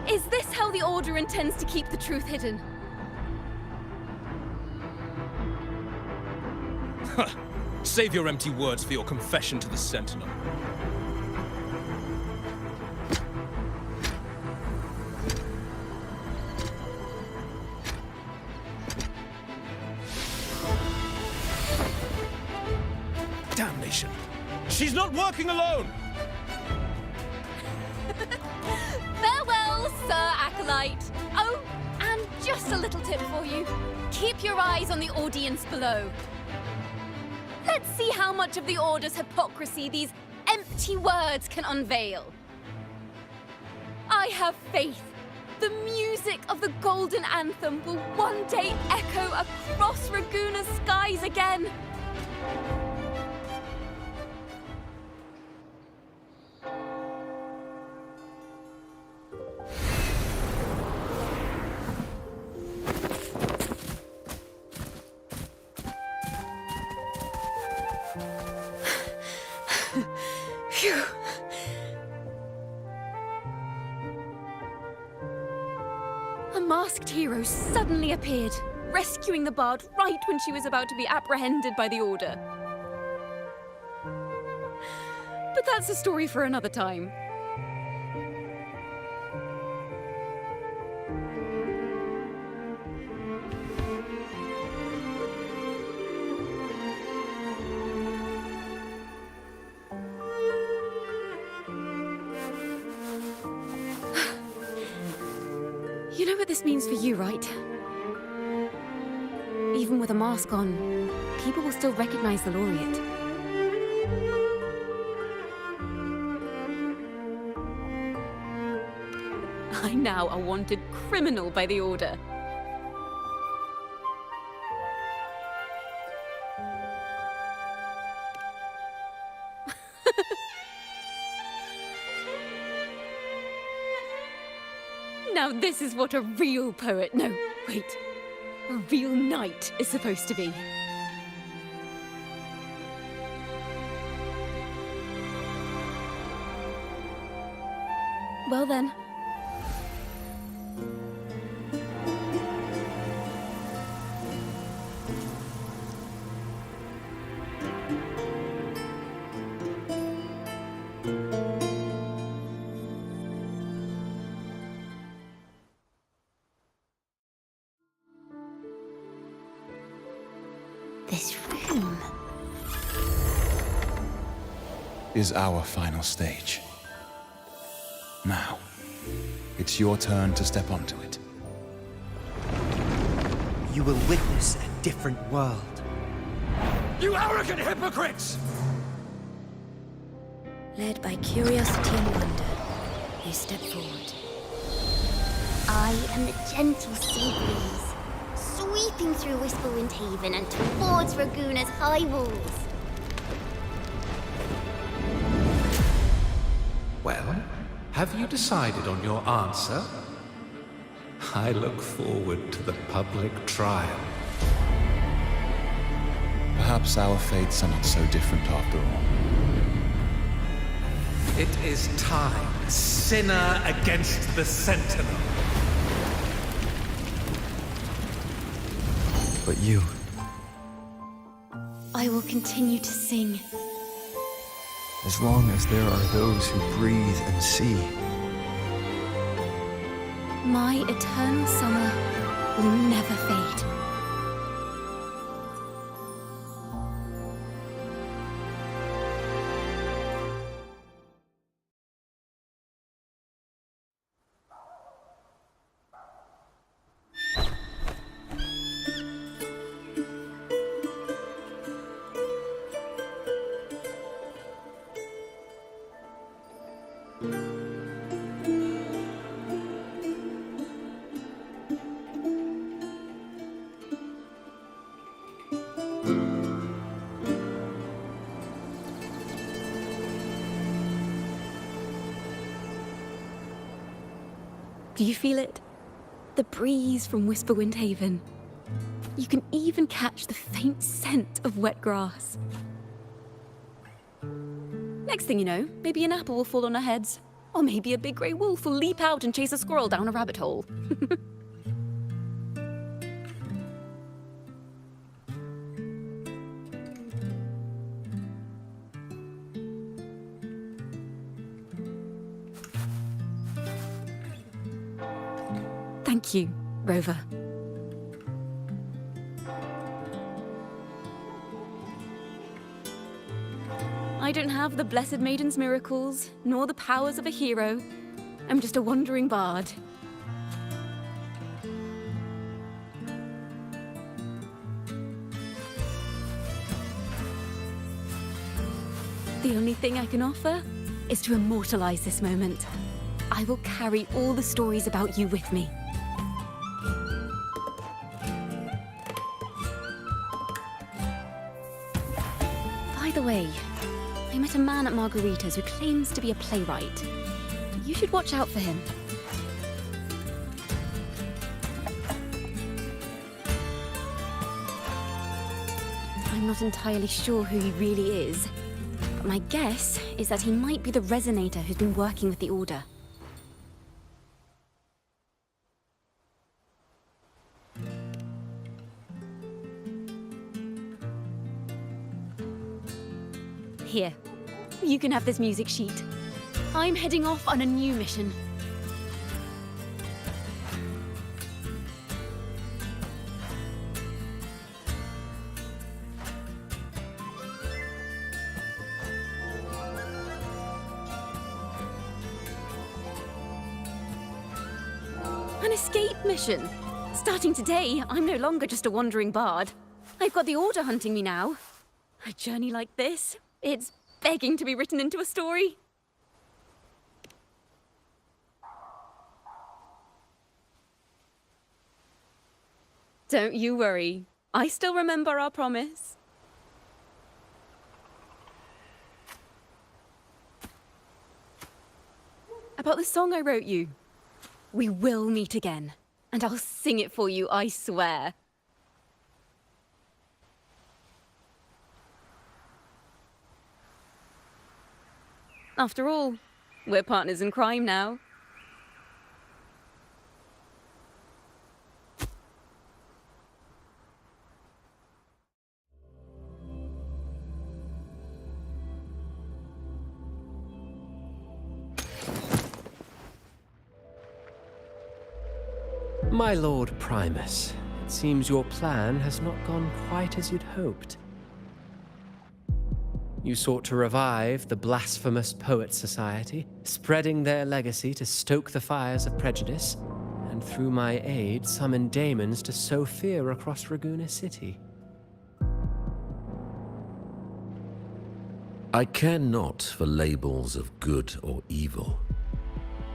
Is this how the Order intends to keep the truth hidden? Save your empty words for your confession to the Sentinel. Damnation! She's not working alone! Farewell, Sir Acolyte! Oh, and just a little tip for you. Keep your eyes on the audience below. Let's see how much of the Order's hypocrisy these empty words can unveil. I have faith. The music of the Golden Anthem will one day echo across Raguna's skies again. Phew. A masked hero suddenly appeared, rescuing the bard right when she was about to be apprehended by the Order. But that's a story for another time. You know what this means for you, right? Even with a mask on, people will still recognize the laureate. I'm now a wanted criminal by the Order. Now this is what a real poet, no, wait, a real knight is supposed to be. Well then. This room is our final stage. Now, it's your turn to step onto it. You will witness a different world. You arrogant hypocrites! Led by curiosity and wonder, you step forward. I am the gentle sea breeze, sweeping through Whisperwind Haven and towards Raguna's high walls. Well, have you decided on your answer? I look forward to the public trial. Perhaps our fates are not so different after all. It is time, sinner against the Sentinel. But you... I will continue to sing. As long as there are those who breathe and see. My eternal summer will never fade. Do you feel it? The breeze from Whisperwind Haven. You can even catch the faint scent of wet grass. Next thing you know, maybe an apple will fall on our heads. Or maybe a big grey wolf will leap out and chase a squirrel down a rabbit hole. Thank you, Rover. I don't have the Blessed Maiden's miracles, nor the powers of a hero. I'm just a wandering bard. The only thing I can offer is to immortalize this moment. I will carry all the stories about you with me. By the way, I met a man at Margarita's who claims to be a playwright. You should watch out for him. I'm not entirely sure who he really is, but my guess is that he might be the resonator who's been working with the Order. Here, you can have this music sheet. I'm heading off on a new mission. An escape mission. Starting today, I'm no longer just a wandering bard. I've got the Order hunting me now. A journey like this, it's begging to be written into a story. Don't you worry. I still remember our promise. About the song I wrote you. We will meet again, and I'll sing it for you, I swear. After all, we're partners in crime now. My Lord Primus, it seems your plan has not gone quite as you'd hoped. You sought to revive the blasphemous Poets Society, spreading their legacy to stoke the fires of prejudice, and through my aid summon daemons to sow fear across Raguena City. I care not for labels of good or evil.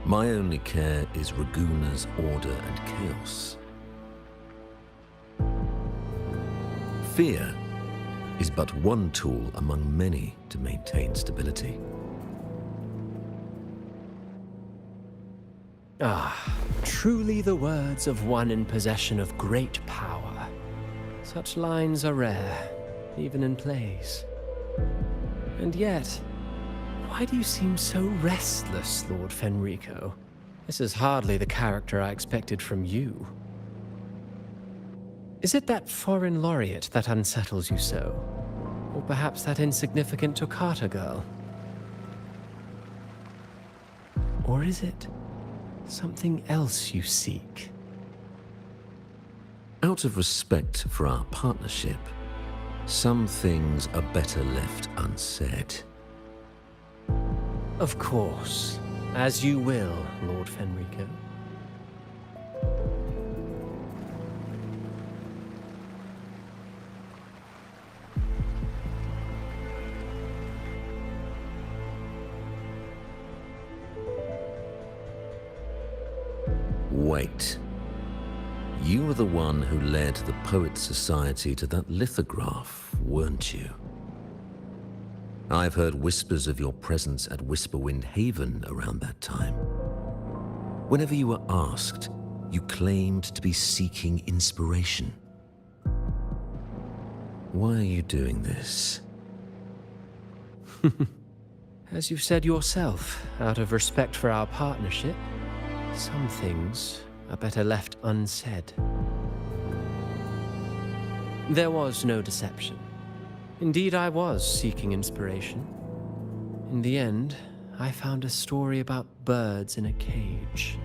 My only care is Raguena's order and chaos. Fear is but one tool among many to maintain stability. Ah, Truly the words of one in possession of great power. Such lines are rare, even in plays. And yet, why do you seem so restless, Lord Fenrico? This is hardly the character I expected from you. Is it that foreign laureate that unsettles you so? Or perhaps that insignificant Toccata girl? Or is it something else you seek? Out of respect for our partnership, some things are better left unsaid. Of course. As you will, Lord Fenrico. Wait. You were the one who led the Poets Society to that lithograph, weren't you? I've heard whispers of your presence at Whisperwind Haven around that time. Whenever you were asked, you claimed to be seeking inspiration. Why are you doing this? As you've said yourself, out of respect for our partnership, some things are better left unsaid. There was no deception. Indeed, I was seeking inspiration. In the end, I found a story about birds in a cage.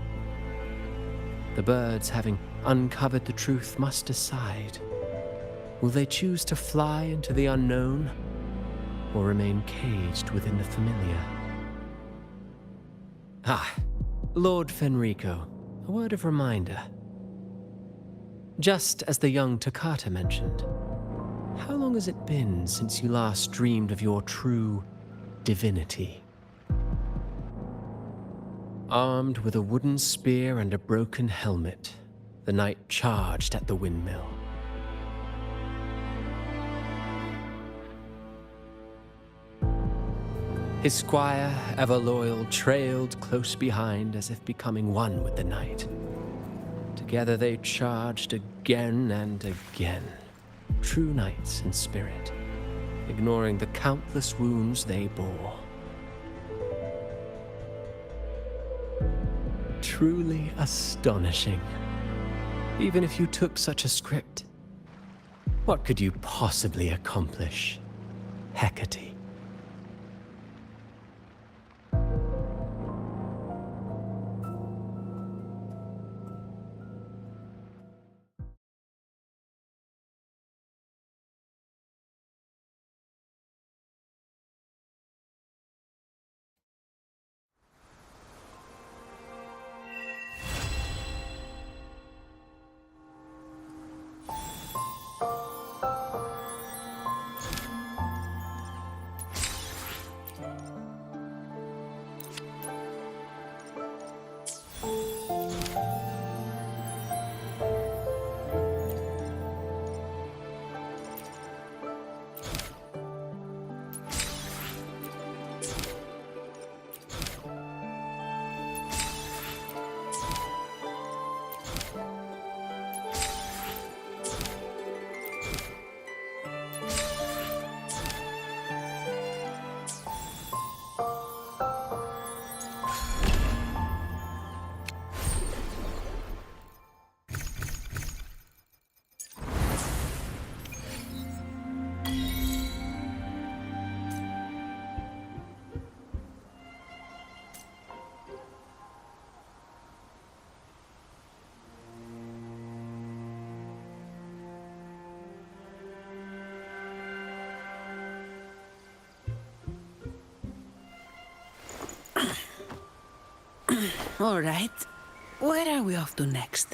The birds, having uncovered the truth, must decide. Will they choose to fly into the unknown, or remain caged within the familiar? Ah, Lord Fenrico, a word of reminder. Just as the young Toccata mentioned, how long has it been since you last dreamed of your true divinity? Armed with a wooden spear and a broken helmet, the knight charged at the windmill. His squire, ever loyal, trailed close behind as if becoming one with the knight. Together they charged again and again. True knights in spirit, ignoring the countless wounds they bore. Truly astonishing. Even if you took such a script, what could you possibly accomplish, Hecate? All right. Where are we off to next?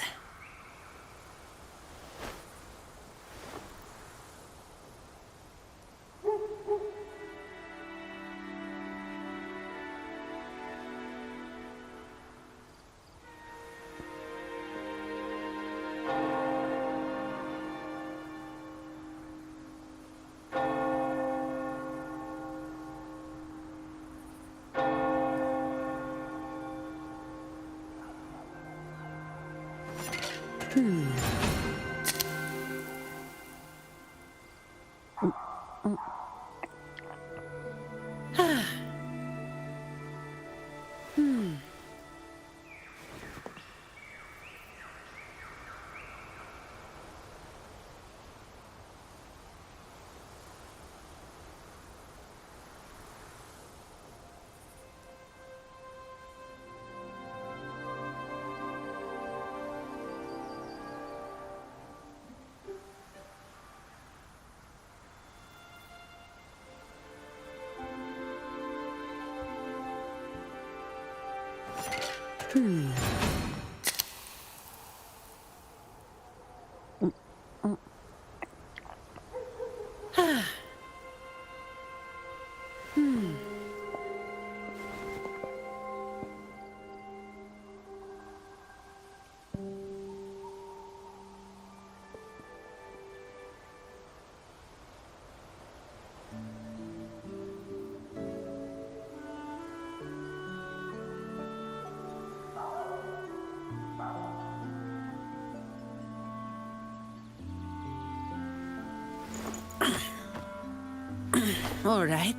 All right.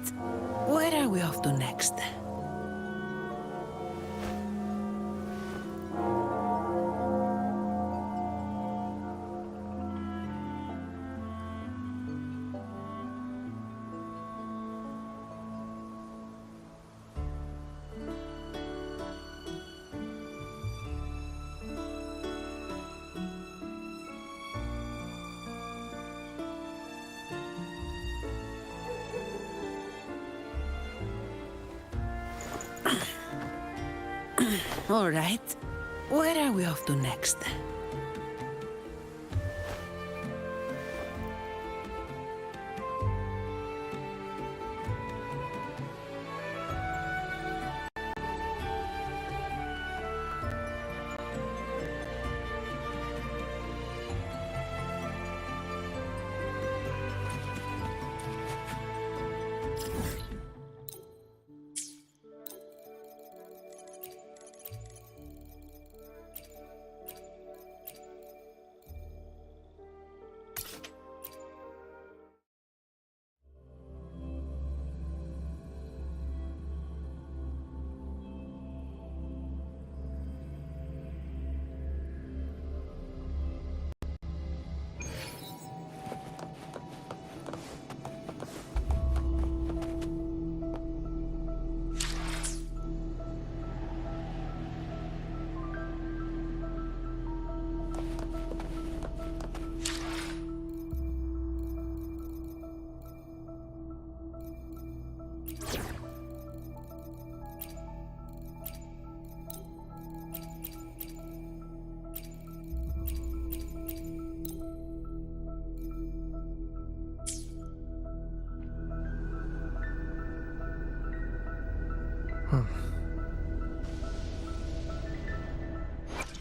Where are we off to next? All right. Where are we off to next?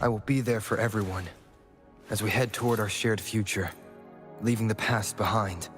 I will be there for everyone as we head toward our shared future, leaving the past behind.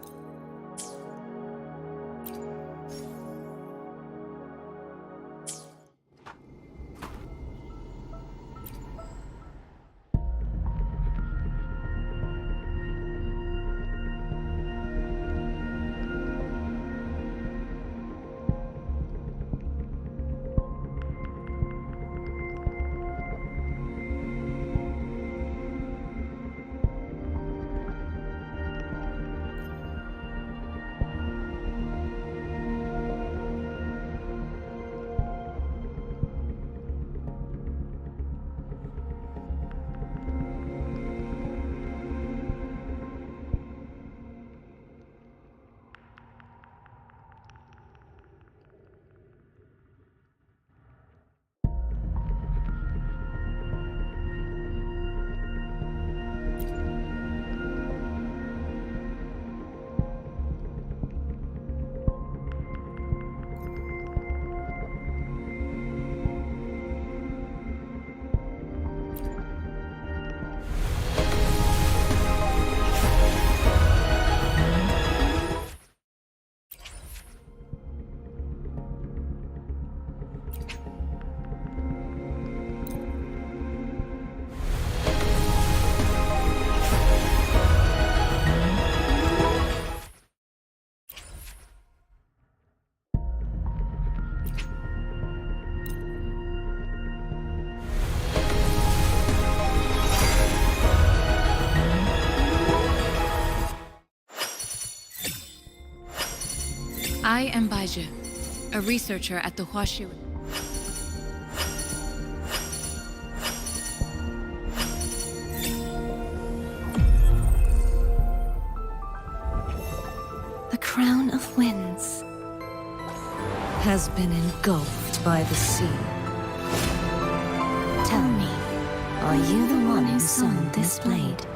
I am Baizhi, a researcher at the Huashi. The crown of winds has been engulfed by the sea. Tell me, are you the one who sung this blade?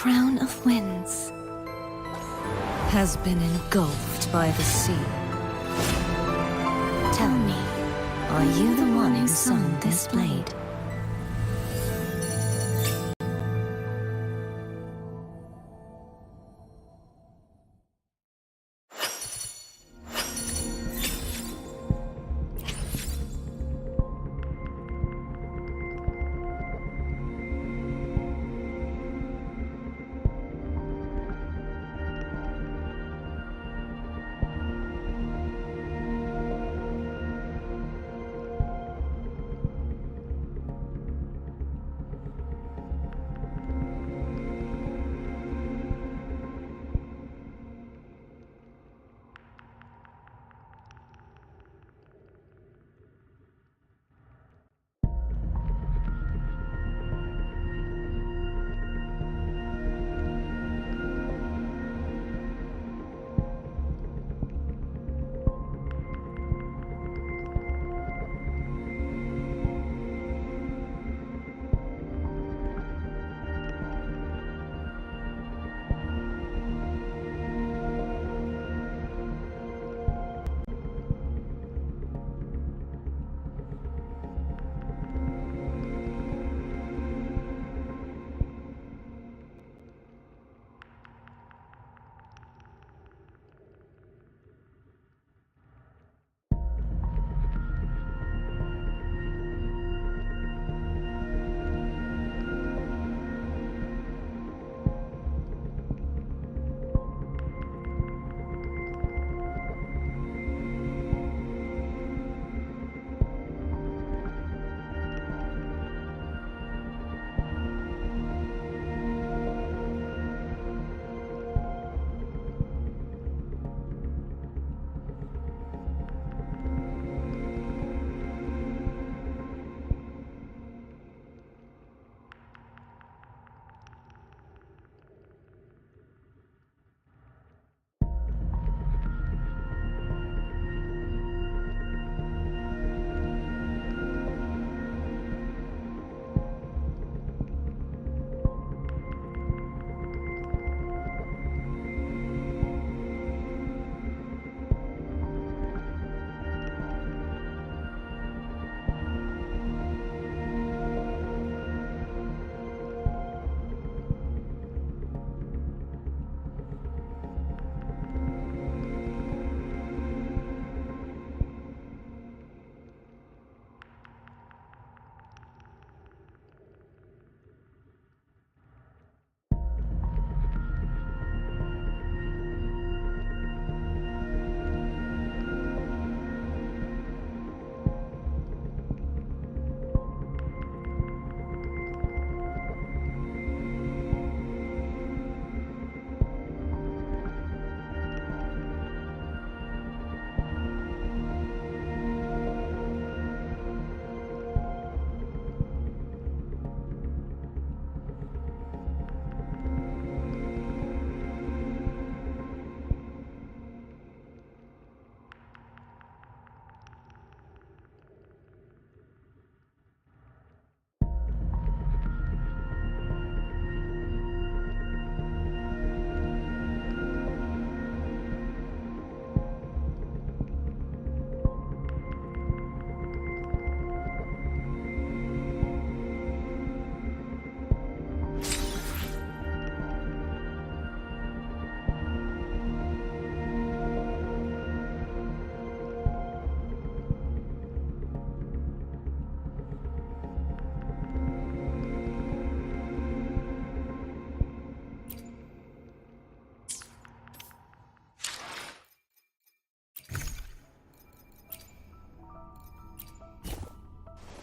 crown of winds has been engulfed by the sea. Tell me, Are you the one who sung this blade?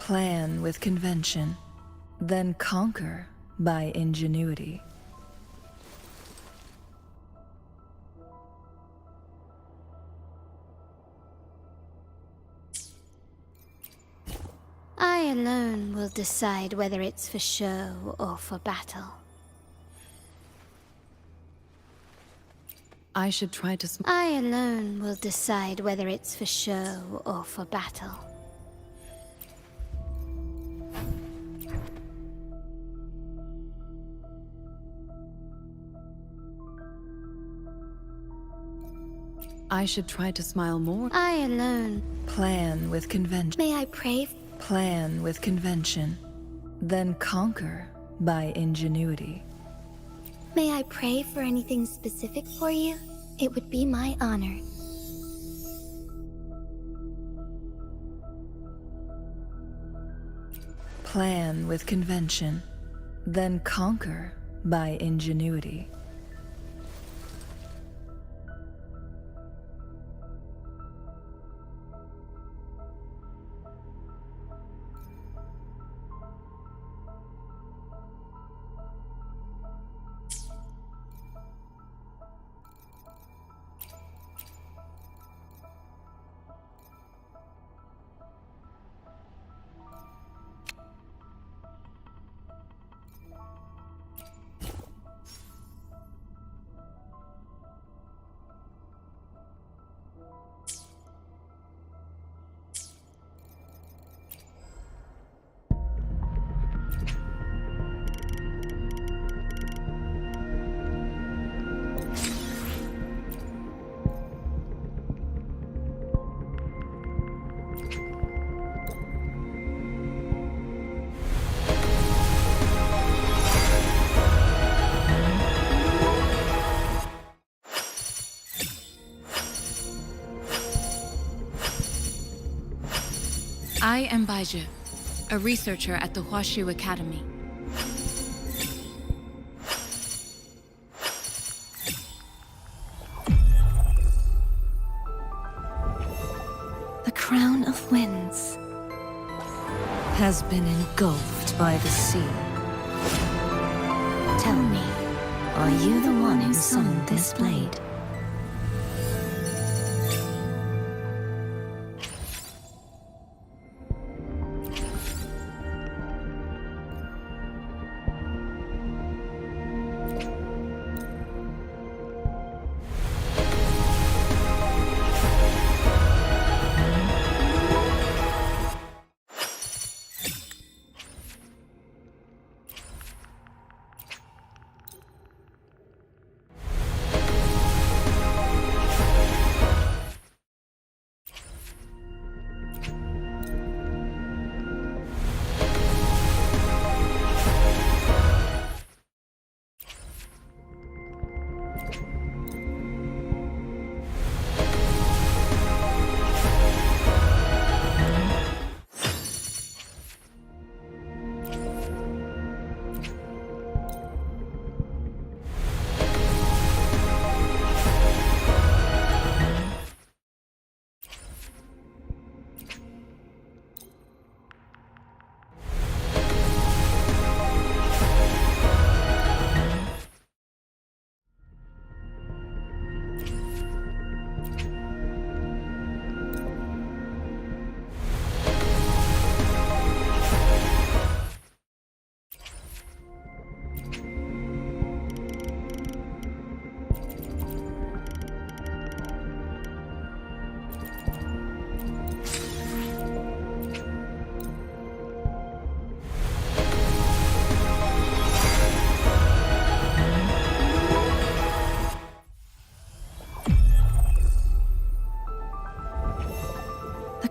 Plan with convention, then conquer by ingenuity. I alone will decide whether it's for show or for battle. I should try to I alone will decide whether it's for show or for battle. I should try to smile more. I alone. Plan with convention. May I pray? Plan with convention. Then conquer by ingenuity. May I pray for anything specific for you? It would be my honor. Plan with convention. Then conquer by ingenuity. I am Baizhi, a researcher at the Huashu Academy. The crown of winds has been engulfed by the sea. Tell me, are you the one who summoned this blade?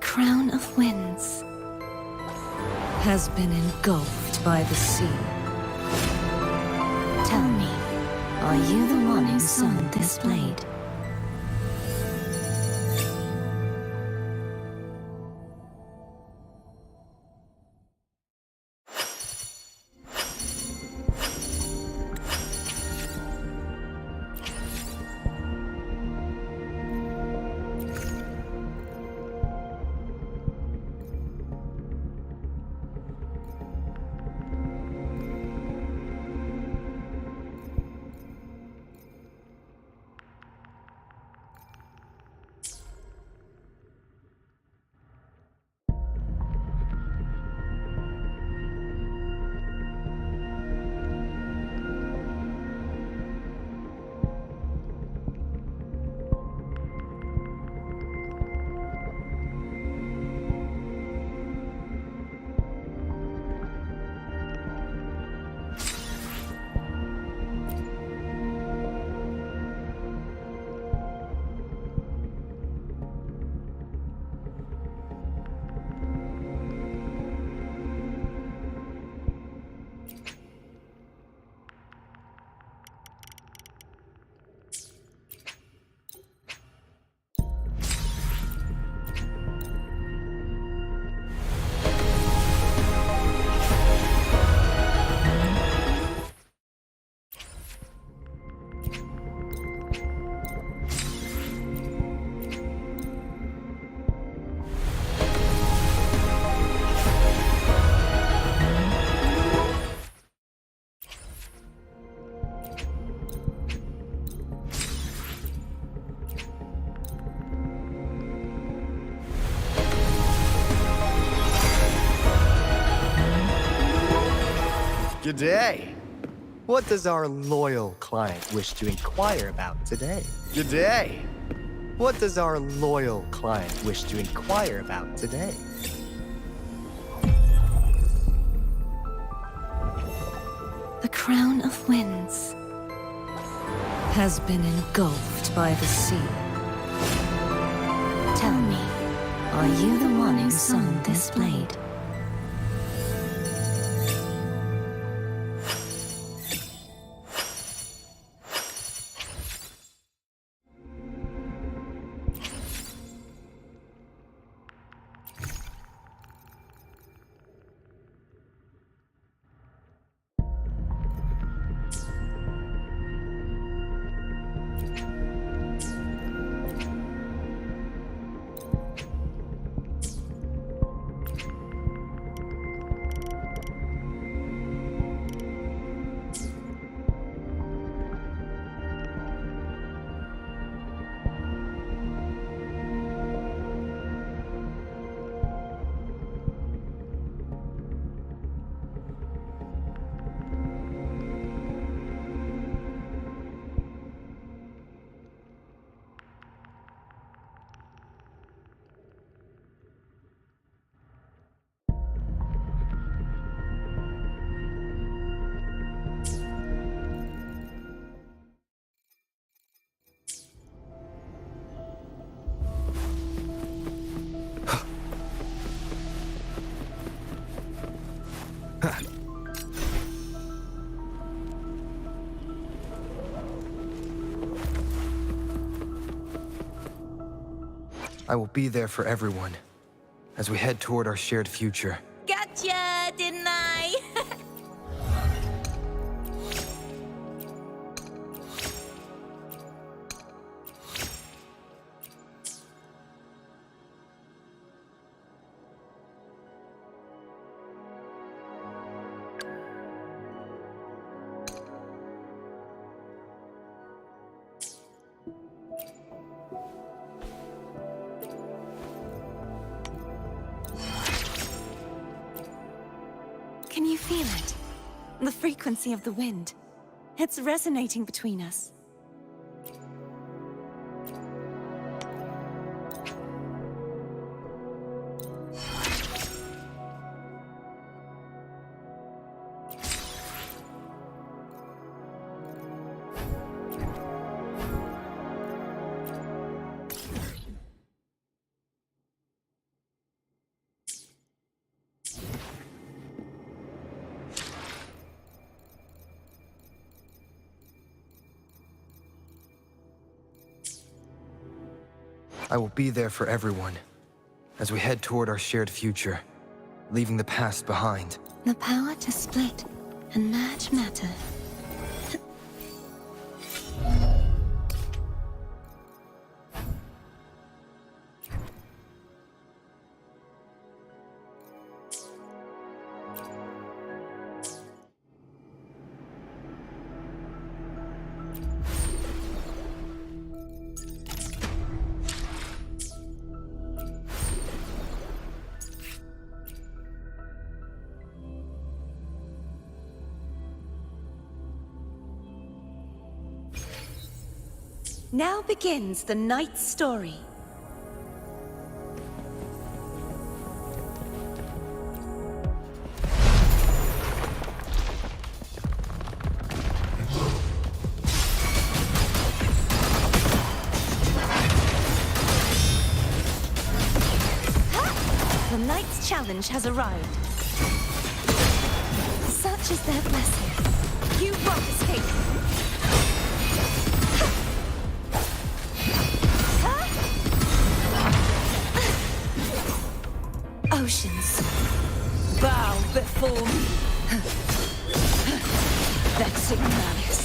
Crown of winds has been engulfed by the sea. Tell me, are you the one who summoned this blade? G'day. What does our loyal client wish to inquire about today? G'day. What does our loyal client wish to inquire about today? The crown of winds has been engulfed by the sea. Tell me, are you the one who summoned this blade? I will be there for everyone as we head toward our shared future. Gotcha, didn't I? Can you feel it? The frequency of the wind. It's resonating between us. I will be there for everyone as we head toward our shared future, leaving the past behind. The power to split and merge matter. Now begins the night's story. The night's challenge has arrived. Such is their blessing. You won't escape. Oceans, bow before me. Vexing malice.